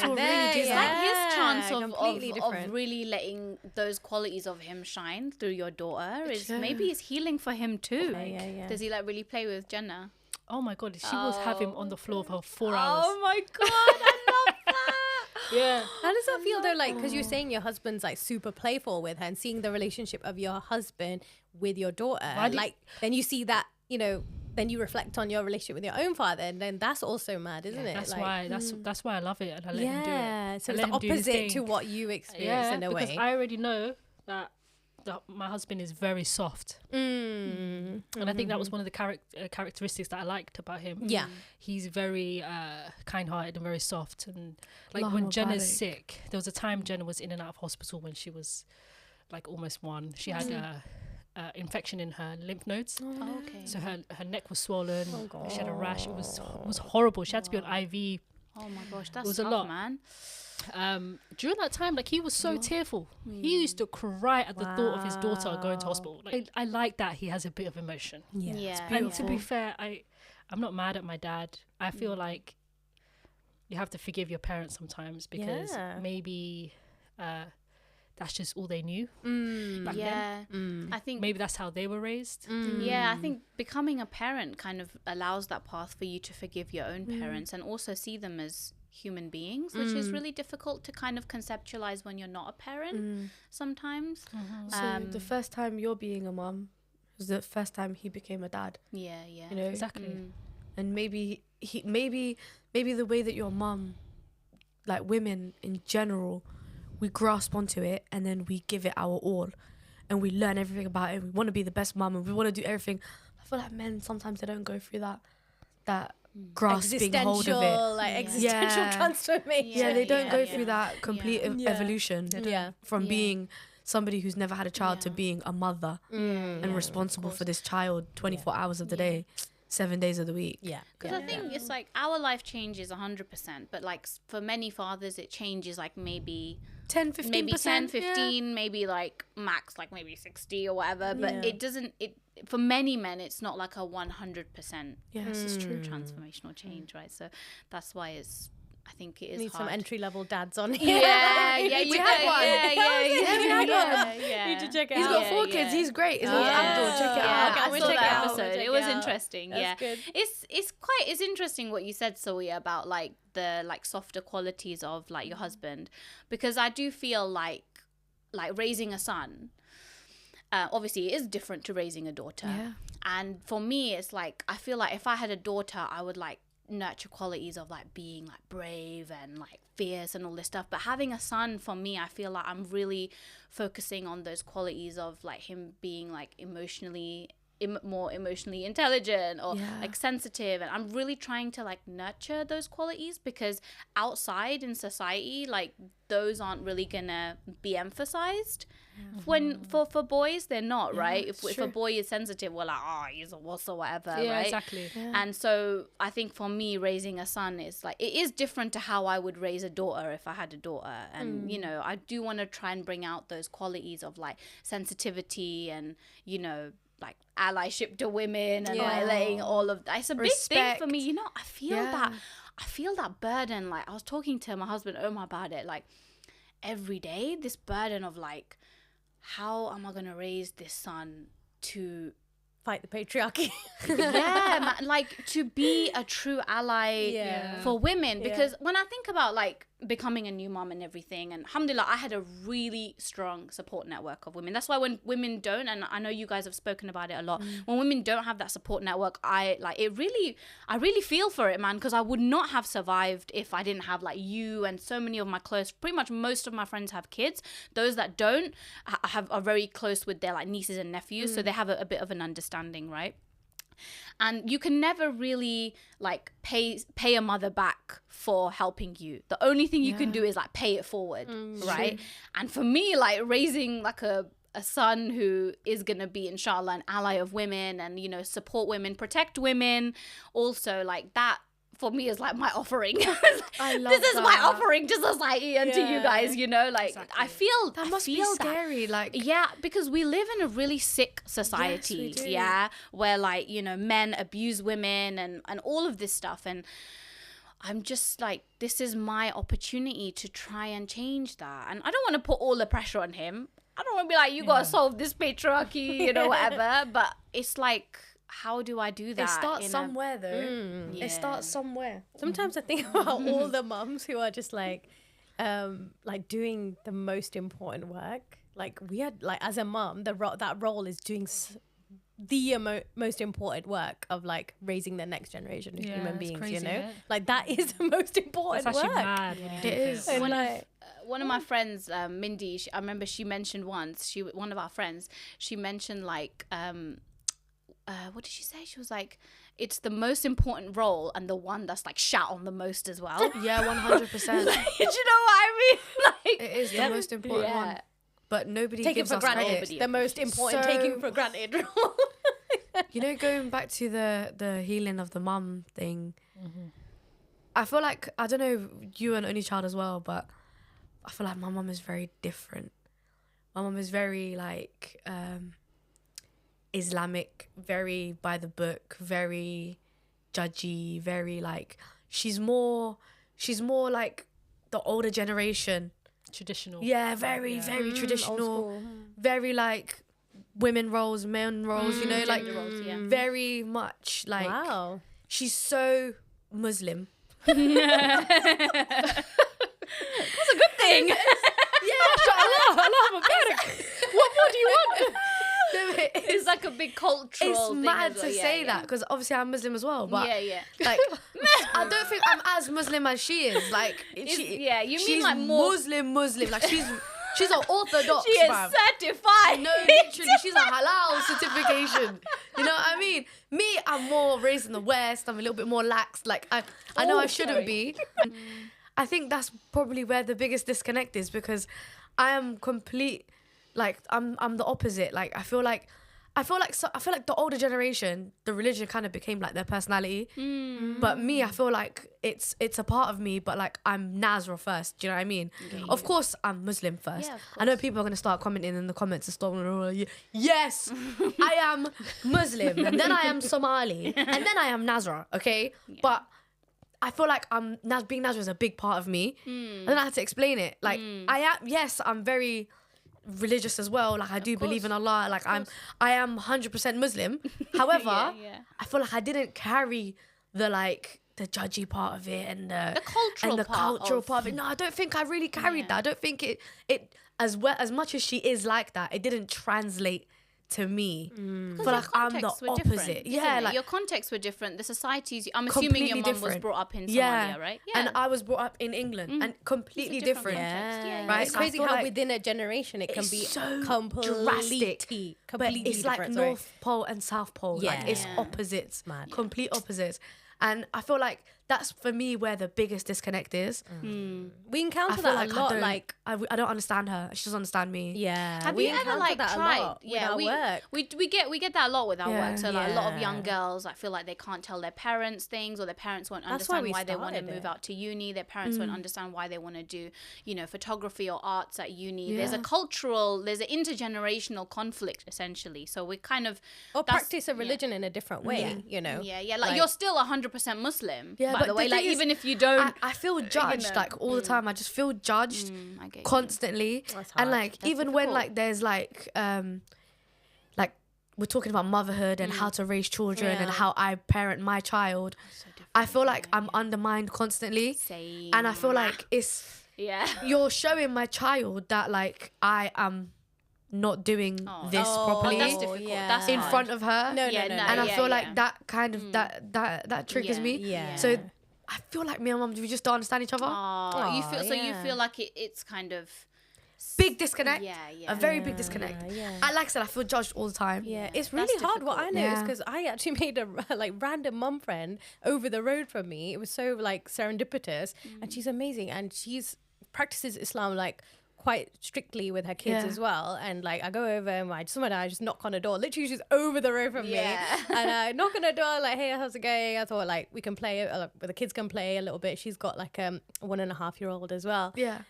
will really do It's that. like his chance completely of different. really letting those qualities of him shine through your daughter is Yeah. maybe it's healing for him too. Yeah. Does he like really play with Jenna? Oh my god, she will have him on the floor for 4 hours. Oh my god, I love that. Yeah. How does that feel though? Like, because you're saying your husband's like super playful with her and seeing the relationship of your husband with your daughter. Like, then you see that, you know, then you reflect on your relationship with your own father, and then that's also mad, isn't it? That's Like, that's why I love it, and I let him do it. yeah. So I it's let the him do his opposite thing. to what you experience in a because way. I already know that my husband is very soft, and I think that was one of the characteristics that I liked about him. Yeah. He's very kind-hearted and very soft, and like Allahumma when Jenna's barik. sick, there was a time Jenna was in and out of hospital when she was like almost 1. She had infection in her lymph nodes. Oh, okay. So her neck was swollen. Oh, She had a rash. It was horrible. She had to be on IV. Oh my gosh, that's was a tough, lot. man. During that time, like he was so tearful. He used to cry at the thought of his daughter going to hospital. Like I like that he has a bit of emotion. Yeah. And to be fair, I'm not mad at my dad. I feel like you have to forgive your parents sometimes because Yeah. maybe that's just all they knew back Yeah. then. I think Maybe that's how they were raised. Yeah, I think becoming a parent kind of allows that path for you to forgive your own parents and also see them as human beings, which is really difficult to kind of conceptualize when you're not a parent sometimes. So the first time you're being a mum was the first time he became a dad. Yeah. You know, Exactly. and maybe maybe the way that your mum, like women in general, we grasp onto it and then we give it our all, and we learn everything about it. We want to be the best mum and we want to do everything. I feel like men sometimes they don't go through that grasping hold of it. Like existential Yeah. transformation. Yeah, they don't go yeah. through that complete evolution from Yeah. being somebody who's never had a child to Yeah. being a mother and responsible for this child 24 hours of the day, 7 days of the week. Yeah. Because I think it's like our life changes 100%, but like for many fathers it changes like maybe 10, 15%. maybe 10, 15, maybe like max like maybe 60 or whatever, but it doesn't, for many men it's not like a 100% Yes, it's true. transformational change, right? So that's why I think it is Need hard. some entry level dads on here. Yeah, Like, yeah, we had one. Yeah. Need to check it He's out. got 4 kids. He's great. His name's Abdul. Check it out. Yeah, I we'll saw check it that out. episode. We'll check It was it out. interesting. That's good. It's interesting what you said, Soya, about like the like softer qualities of like your husband, because I do feel like like raising a son, obviously it is different to raising a daughter. Yeah. And for me, it's like, I feel like if I had a daughter, I would like nurture qualities of like being like brave and like fierce and all this stuff. But having a son, for me, I feel like I'm really focusing on those qualities of like him being like more emotionally intelligent or like sensitive, and I'm really trying to like nurture those qualities, because outside in society, like those aren't really gonna be emphasized. When for boys, they're not, right? If a boy is sensitive, we're like, oh, he's a wuss or whatever, right? Exactly. And so I think for me, raising a son is like, it is different to how I would raise a daughter if I had a daughter. And you know, I do want to try and bring out those qualities of like sensitivity and, you know, like allyship to women and like letting all of that. It's a big thing for me, you know. I feel that burden. Like, I was talking to my husband Omar about it, like every day, this burden of like, how am I gonna raise this son to fight the patriarchy? Like to be a true ally for women. Because when I think about like becoming a new mom and everything, and alhamdulillah, I had a really strong support network of women. That's why when women don't, and I know you guys have spoken about it a lot, when women don't have that support network, I really feel for it, man, because I would not have survived if I didn't have like you and so many of my pretty much most of my friends have kids. Those that don't are very close with their like nieces and nephews, so they have a bit of an understanding, right? And you can never really like pay a mother back for helping you. The only thing you can do is like pay it forward, right? And for me, like raising like a son who is gonna be, inshallah, an ally of women and, you know, support women, protect women, also like that, for me is like my offering. I love this is that. my offering to society and to you guys, you know, like I feel that must be scary. Like, because we live in a really sick society, Yes, we do. where like, you know, men abuse women and all of this stuff, and I'm just like, this is my opportunity to try and change that. And I don't want to put all the pressure on him. I don't want to be like, you gotta solve this patriarchy, you know, whatever. But it's like, how do I do that? it starts somewhere though. It starts somewhere. Sometimes I think about all the mums who are just like doing the most important work. Like we had, like as a mum, that role is doing the most important work of like raising the next generation of human beings. crazy, you know, yeah. like that is the most important That's actually work. mad. It is. And like, one of my friends, Mindy, I remember she mentioned once, one of our friends, she mentioned like, what did she say? She was like, it's the most important role and the one that's like shout on the most as well. Yeah, 100%. Do you know what I mean? Like, It is the most important one. But nobody taken gives for us granted. credit. The most important, So- taken for granted. You know, going back to the healing of the mum thing, I feel like, I don't know, you an only child as well, but I feel like my mum is very different. My mum is very like Islamic, very by the book, very judgy, very like, she's more like the older generation. Traditional. Yeah, very traditional, very like women roles, men roles, you know, like gender roles, yeah. very much like, Wow. she's so Muslim. That's a good thing. What more do you want? It's like a big cultural It's thing mad as well. to say that, because obviously I'm Muslim as well, but Yeah. like I don't think I'm as Muslim as she is. Like You she's mean like more... Muslim, like she's an orthodox. She is bruv. certified. No, literally, she's a halal certification. You know what I mean? Me, I'm more raised in the West. I'm a little bit more lax. Like I know I shouldn't be. I think that's probably where the biggest disconnect is, because I am complete. Like I'm the opposite. Like I feel like the older generation, the religion kind of became like their personality. But me, I feel like it's a part of me, but like I'm Nazra first. Do you know what I mean? Of course, I'm Muslim first. Yeah, of I know people are gonna start commenting in the comments and stuff. Yes, I am Muslim, and then I am Somali, and then I am Nazra. Okay, but I feel like being Nazra is a big part of me. And then I had to explain it. Like I'm very religious as well. Like I do believe in Allah. Like I am 100% Muslim. However, I feel like I didn't carry the like the judgy part of it and the cultural part of it. No, I don't think I really carried that. I don't think it as much as she is like that, it didn't translate to me. But like I'm the opposite. Yeah, like your contexts were different. The societies. I'm assuming your mum was brought up in Somalia, right? Yeah. And I was brought up in England, and completely different. Right. It's crazy how within a generation it can be so completely drastic. But it's like North Pole and South Pole. Yeah. Like it's opposites, complete opposites. And I feel like that's for me where the biggest disconnect is. We encounter that a lot. I don't understand her. She doesn't understand me. Yeah. Have you ever like tried? Yeah, we get that a lot with our work. So like a lot of young girls like feel like they can't tell their parents things, or their parents won't understand why they want to move out to uni. Their parents won't understand why they want to do, you know, photography or arts at uni. Yeah. There's an intergenerational conflict essentially. So we kind of practice a religion in a different way. You know. Yeah. Like you're still 100% Muslim. Yeah. By the way, like even if you don't, I feel judged like all the time. I just feel judged constantly, and like even when like there's like we're talking about motherhood and how to raise children and how I parent my child, I feel like I'm undermined constantly. Same. And I feel like you're showing my child that like I am not doing this properly. That's difficult. That's in hard. front of her. No. And I feel like that kind of that triggers me. Yeah. So I feel like me and mum, we just don't understand each other. You feel like it's kind of big disconnect. Yeah. A very big disconnect. Like I said, I feel judged all the time. Yeah, it's really hard. What I noticed, because I actually made a like random mum friend over the road from me. It was so like serendipitous, and she's amazing, and she's practices Islam like quite strictly with her kids as well. And like I go over and I just knock on a door. Literally she's over the road from me. And I knock on a door like, hey, how's it going? I thought like we can play, the kids can play a little bit. She's got like a 1.5-year-old as well. Yeah.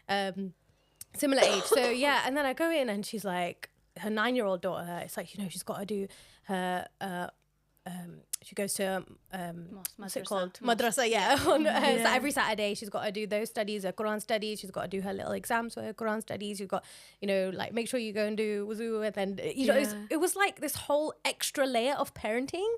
Similar age. So and then I go in and she's like, her 9-year-old daughter, it's like, you know, she's got to do her she goes to what's it called? Madrasa, So every Saturday she's got to do those studies, her Quran studies. She's got to do her little exams for her Quran studies. You've got, you know, like make sure you go and do wuzu, and then you know it was like this whole extra layer of parenting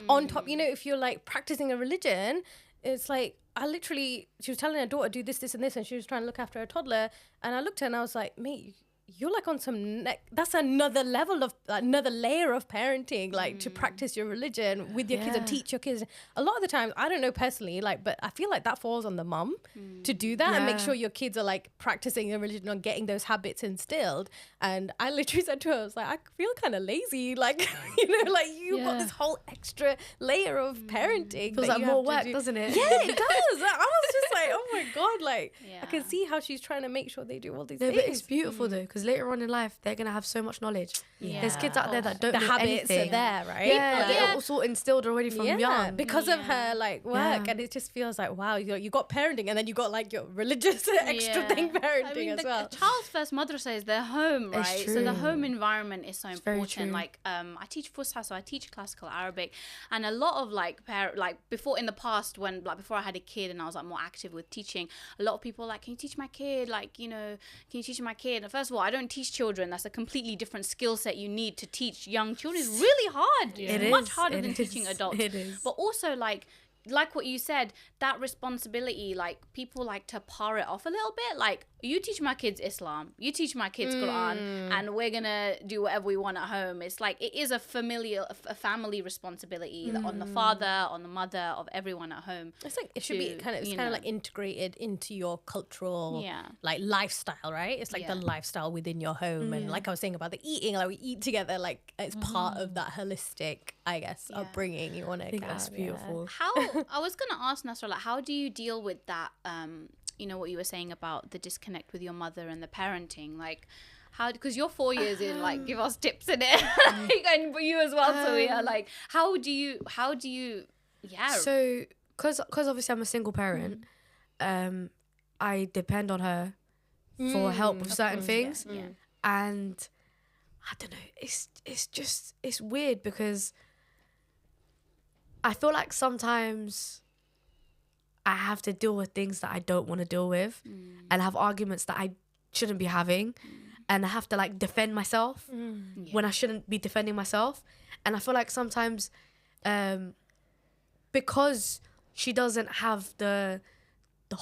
on top. You know, if you're like practicing a religion, it's like she was telling her daughter do this and this, and she was trying to look after her toddler, and I looked at her and I was like, mate, you're like on some that's another level of another layer of parenting, like to practice your religion with your kids and teach your kids. A lot of the times, I don't know personally, like, but I feel like that falls on the mum to do that and make sure your kids are like practicing their religion and getting those habits instilled. And I literally said to her, I was like, I feel kind of lazy, like, you know, like you've got this whole extra layer of parenting. Feels like more work, doesn't it? Yeah, it does. I was just like, oh my God, like I can see how she's trying to make sure they do all these things. But it's beautiful though, because later on in life they're gonna have so much knowledge. There's kids out there that don't know habits anything. are there, right? They're all sort of instilled already from young because of her like work, and it just feels like, wow, you got parenting, and then you got like your religious extra thing parenting as well. The child's first madrasa is their home, right? So the home environment is so important. Like I teach Fusha, so I teach classical Arabic, and a lot of like before in the past, when like before I had a kid and I was like more active with teaching, a lot of people like, can you teach my kid? Like, you know, can you teach my kid? And first of all, I don't teach children. That's a completely different skill set you need to teach young children. It's really hard. It's much harder than teaching adults. It is. But also like what you said, that responsibility, like people like to par it off a little bit. Like, you teach my kids Islam, you teach my kids Quran, and we're gonna do whatever we want at home. It's like, it is a family responsibility on the father, on the mother, of everyone at home. It's like it should be kind of like integrated into your cultural like lifestyle, right? It's like the lifestyle within your home, and like I was saying about the eating, like we eat together, like it's part of that holistic, I guess, upbringing you want to. That's beautiful. How I was gonna ask Nasra, like, how do you deal with that? You know what you were saying about the disconnect with your mother and the parenting, like how, because you're 4 years in, like give us tips in it, like, and you as well, so like how do you so because obviously I'm a single parent, I depend on her for help with certain things, and I don't know, it's weird because I feel like sometimes I have to deal with things that I don't want to deal with, and have arguments that I shouldn't be having, and I have to like defend myself when I shouldn't be defending myself. And I feel like sometimes because she doesn't have the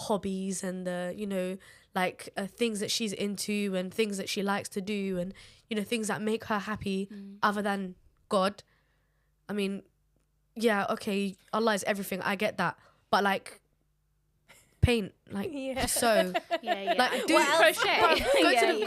hobbies and the, you know, like things that she's into and things that she likes to do and, you know, things that make her happy other than God. I mean, yeah, okay, Allah is everything. I get that. But like, paint, like, sew. Like, do crochet.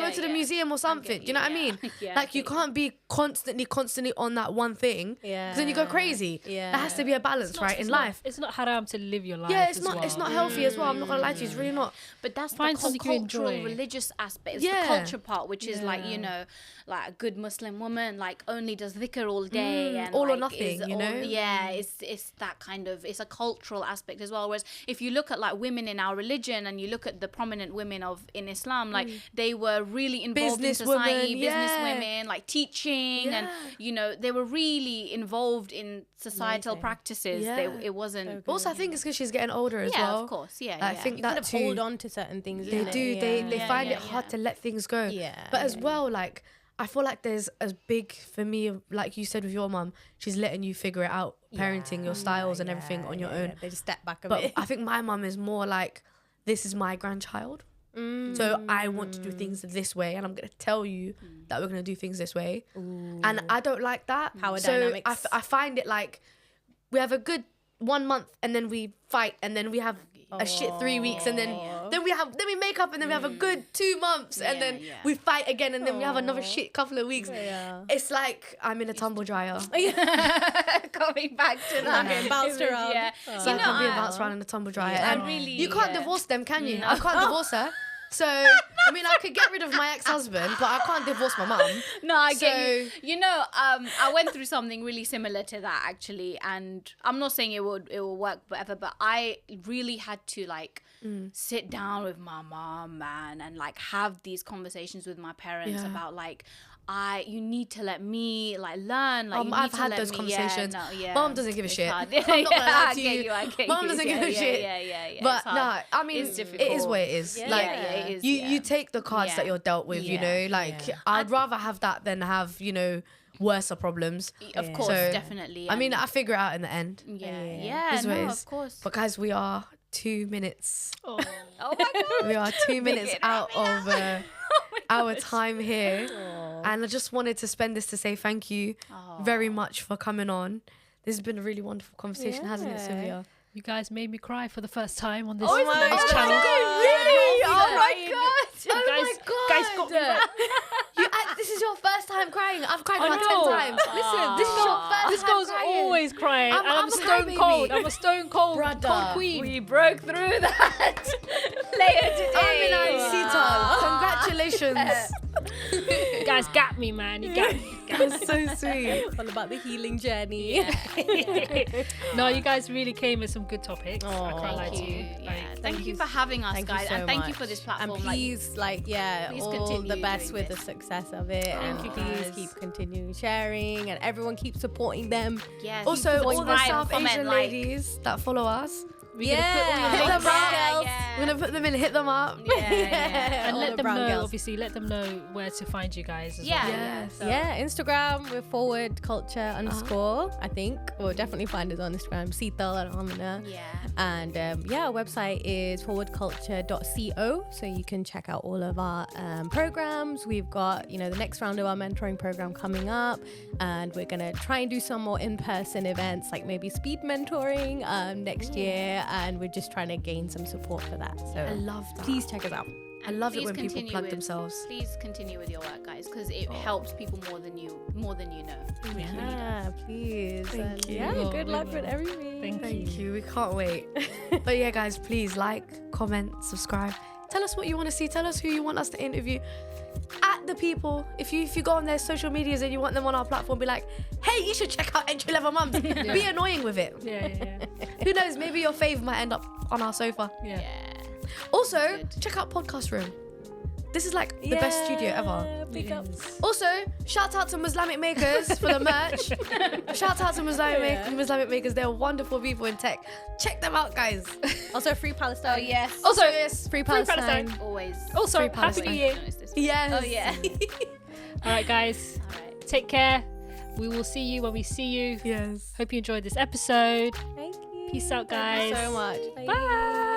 Go to the museum or something. Do you know what I mean? Like, you can't be constantly on that one thing. Because then you go crazy. There has to be a balance, right, in life. It's not haram to live your life. Yeah, it's not healthy as well. I'm not gonna lie to you. It's really not. But that's Find the something you cultural, enjoy. religious aspect. It's the culture part, which is like, you know, like a good Muslim woman, like only does dhikr all day and all like, or nothing, you know. It's that kind of, it's a cultural aspect as well. Whereas if you look at like women in our religion and you look at the prominent women in Islam, like they were really involved in society, business women, like teaching, and you know, they were really involved in societal practices. It wasn't. Also, I think it's because she's getting older as well. Yeah, of course. I think you that kind of too. hold on to certain things. They do. Yeah. They find it hard to let things go. But as well, like, I feel like there's as big for me, like you said with your mum, she's letting you figure it out, parenting your styles and everything on your own. They just step back a but bit. I think my mum is more like, this is my grandchild. So I want to do things this way, and I'm going to tell you that we're going to do things this way. And I don't like that. Power so dynamics. I find it like we have a good 1 month and then we fight and then we have a shit 3 weeks and then we make up and then we have a good 2 months and then we fight again and then we have another shit couple of weeks. It's like I'm in a tumble dryer. Coming back to that, getting bounced around. So I'm being bounced around in a tumble dryer. And really, you can't divorce them, can you? I can't divorce her. So, I mean, I could get rid of my ex-husband, but I can't divorce my mum. No, I get you. You know, I went through something really similar to that, actually. And I'm not saying it will work forever, but I really had to, like, sit down with my mom, man, and, like, have these conversations with my parents about, like, you need to let me like learn. Like I've had those conversations. Mom doesn't give a shit. I'm not gonna lie to you. Mom Mom doesn't give a shit. But no, I mean, it is what it is. Like it is, you take the cards that you're dealt with. You know, like I'd rather have that than have, you know, worse problems. Of course, definitely. I mean, I figure it out in the end. Of course. But guys, we are 2 minutes. Oh my god. We are 2 minutes out of our time here. And I just wanted to spend this to say thank you very much for coming on. This has been a really wonderful conversation, hasn't it, Sylvia? You guys made me cry for the first time on this, Oh this channel. Really? Oh my god! Guys got me right. This is your first time crying. I've cried I about know. 10 times. Listen, this is your first This time girl's crying. always crying. I'm I'm a stone crybaby. cold. I'm a stone cold Brother. queen. We broke through that later today. Aaminah, congratulations. You guys got me, man. You got me. That's so sweet. All about the healing journey. No, you guys really came with some good topics. I can't lie to Thank you. you. Like, Thank you for having us, Thank you guys, so and thank you much. for this And platform. please, please all continue the best doing with this. the success of it. And you, please guys. keep continuing sharing, and everyone keep supporting them. Yes. Also, all the subscribe, South comment, Asian like. ladies that follow us, we're gonna put all your hit links them up. Yeah. We're going to put them in, hit them up. and all let the them brown know. girls. Obviously, let them know where to find you guys as Yeah. well. Yes. So- Instagram, we're ForwardCulture _ I think. We'll definitely find us on Instagram, Seetal and Aaminah. Yeah. And our website is forwardculture.co, so you can check out all of our programs. We've got, the next round of our mentoring program coming up, and we're gonna try and do some more in-person events, like maybe speed mentoring next year, and we're just trying to gain some support for that. So I love that. please check us out. I love it Please when people continue plug with- themselves. Please continue with your work, guys, because it helps people more than you know. Yeah, please. Thank you. Yeah, We will, good we luck will. with everything. Thank you. We can't wait. But yeah, guys, please like, comment, subscribe. Tell us what you want to see. Tell us who you want us to interview. At the people, if you go on their social medias and you want them on our platform, be like, hey, you should check out Entry Level Mums. Be annoying with it. Yeah. Who knows? Maybe your fave might end up on our sofa. Yeah. Also, Good. check out Podcast Room. This is like the best studio ever. Big up. Also, shout out to Muslimic Makers for the merch. Shout out to Muslimic Makers. They're wonderful people in tech. Check them out, guys. Also, free Palestine. Oh yes. Also, yes, Free Palestine. Always. Also, Free Happy Palestine. New Year. yes. Oh yeah. All right, guys. All right. Take care. We will see you when we see you. Yes. Hope you enjoyed this episode. Thank you. Peace out, guys. Thank you so much. Bye.